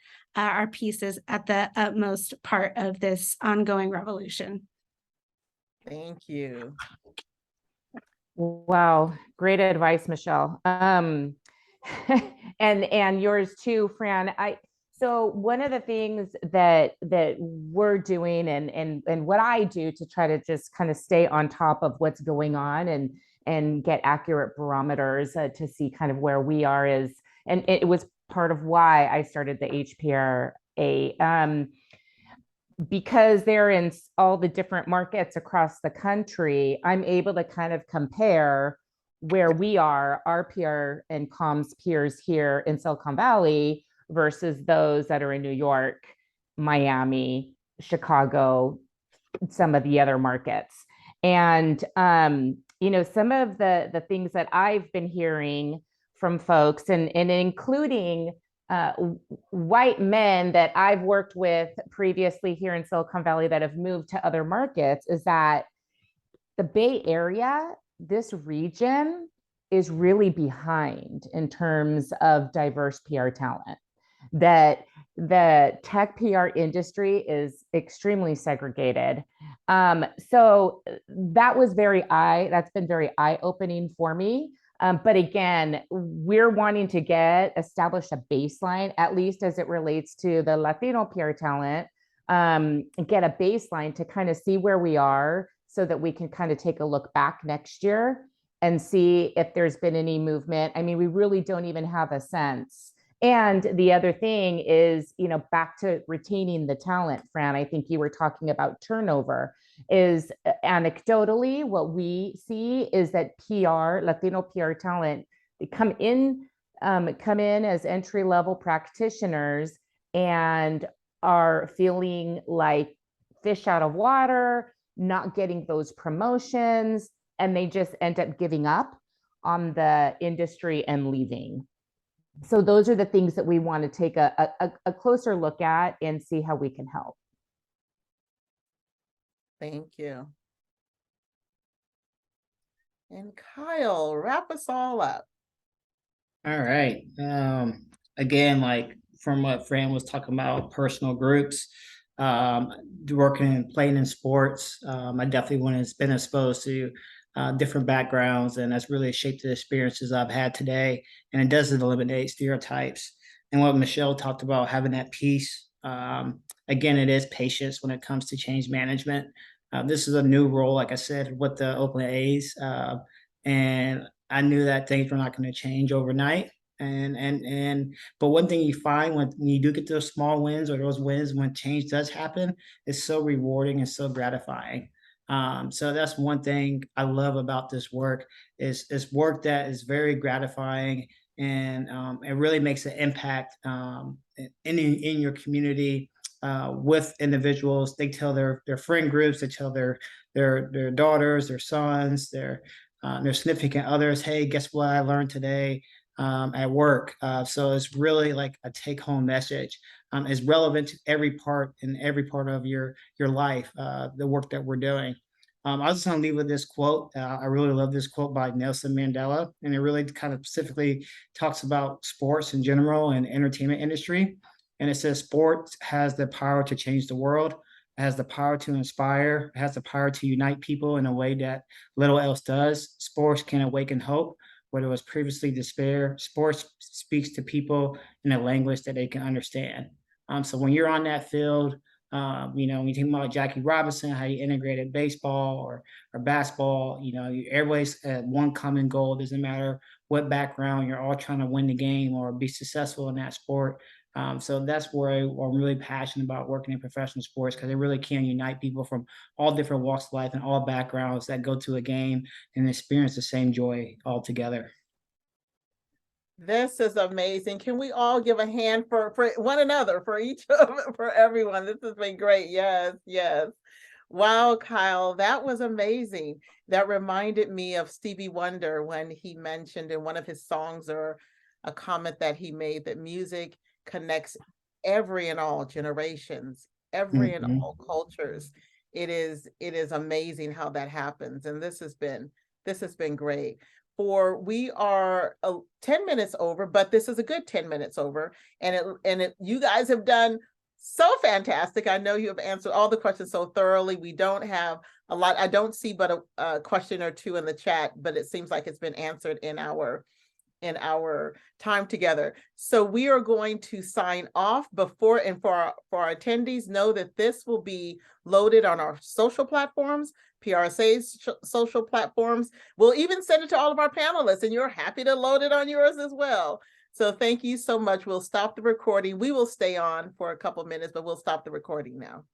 C: our pieces at the utmost part of this ongoing revolution.
A: Thank you.
D: Wow, great advice, Michelle. And yours too, Fran. So one of the things that we're doing and what I do to try to just kind of stay on top of what's going on and get accurate barometers to see kind of where we are is, and it was part of why I started the HPRA. Because they're in all the different markets across the country, I'm able to kind of compare where we are, our PR and comms peers here in Silicon Valley versus those that are in New York, Miami, Chicago, some of the other markets. And, you know, some of the things that I've been hearing from folks and including white men that I've worked with previously here in Silicon Valley that have moved to other markets is that the Bay Area, this region, is really behind in terms of diverse PR talent. That the tech PR industry is extremely segregated. So that's been very eye-opening for me. But again, we're wanting to establish a baseline, at least as it relates to the Latino PR talent, get a baseline to kind of see where we are so that we can kind of take a look back next year and see if there's been any movement. I mean, we really don't even have a sense. And the other thing is, you know, back to retaining the talent, Fran, I think you were talking about turnover. Is anecdotally what we see is that Latino PR talent, they come in as entry-level practitioners and are feeling like fish out of water, not getting those promotions, and they just end up giving up on the industry and leaving. So those are the things that we want to take a closer look at and see how we can help.
A: Thank you. And Kyle, wrap us all up.
E: All right. Again, like from what Fran was talking about, personal groups, working and playing in sports, I definitely been exposed to different backgrounds, and that's really shaped the experiences I've had today. And it doesn't eliminate stereotypes. And what Michelle talked about, having that peace. Again, it is patience when it comes to change management. This is a new role, like I said, with the Oakland A's, and I knew that things were not going to change overnight. But one thing you find when you do get those small wins or those wins when change does happen, it's so rewarding and so gratifying. So that's one thing I love about this work is work that is very gratifying, and it really makes an impact in your community with individuals. They tell their friend groups, they tell their daughters, their sons, their significant others, hey, guess what I learned today at work. So it's really like a take-home message. Is relevant to every part of your life, the work that we're doing. I was just going to leave with this quote. I really love this quote by Nelson Mandela, and it really kind of specifically talks about sports in general and entertainment industry. And it says, sports has the power to change the world. It has the power to inspire. It has the power to unite people in a way that little else does. Sports can awaken hope where there was previously despair. Sports speaks to people in a language that they can understand. So when you're on that field, you know, when you think about Jackie Robinson, how you integrated baseball or basketball, you know, everybody's at one common goal. It doesn't matter what background, you're all trying to win the game or be successful in that sport. So that's where I'm really passionate about working in professional sports, because it really can unite people from all different walks of life and all backgrounds that go to a game and experience the same joy all together.
A: This is amazing. Can we all give a hand for one another, for everyone? This has been great. Yes, yes. Wow, Kyle, that was amazing. That reminded me of Stevie Wonder when he mentioned in one of his songs, or a comment that he made, that music connects every and all generations, every and all cultures. It is amazing how that happens. And this has been great. we are 10 minutes over, but this is a good 10 minutes over. And you guys have done so fantastic. I know you have answered all the questions so thoroughly. We don't have a lot. I don't see but a question or two in the chat, but it seems like it's been answered in our time together. So we are going to sign off before, and for our attendees, know that this will be loaded on our social platforms, PRSA's social platforms. We'll even send it to all of our panelists, and you're happy to load it on yours as well. So thank you so much. We'll stop the recording. We will stay on for a couple minutes, but we'll stop the recording now.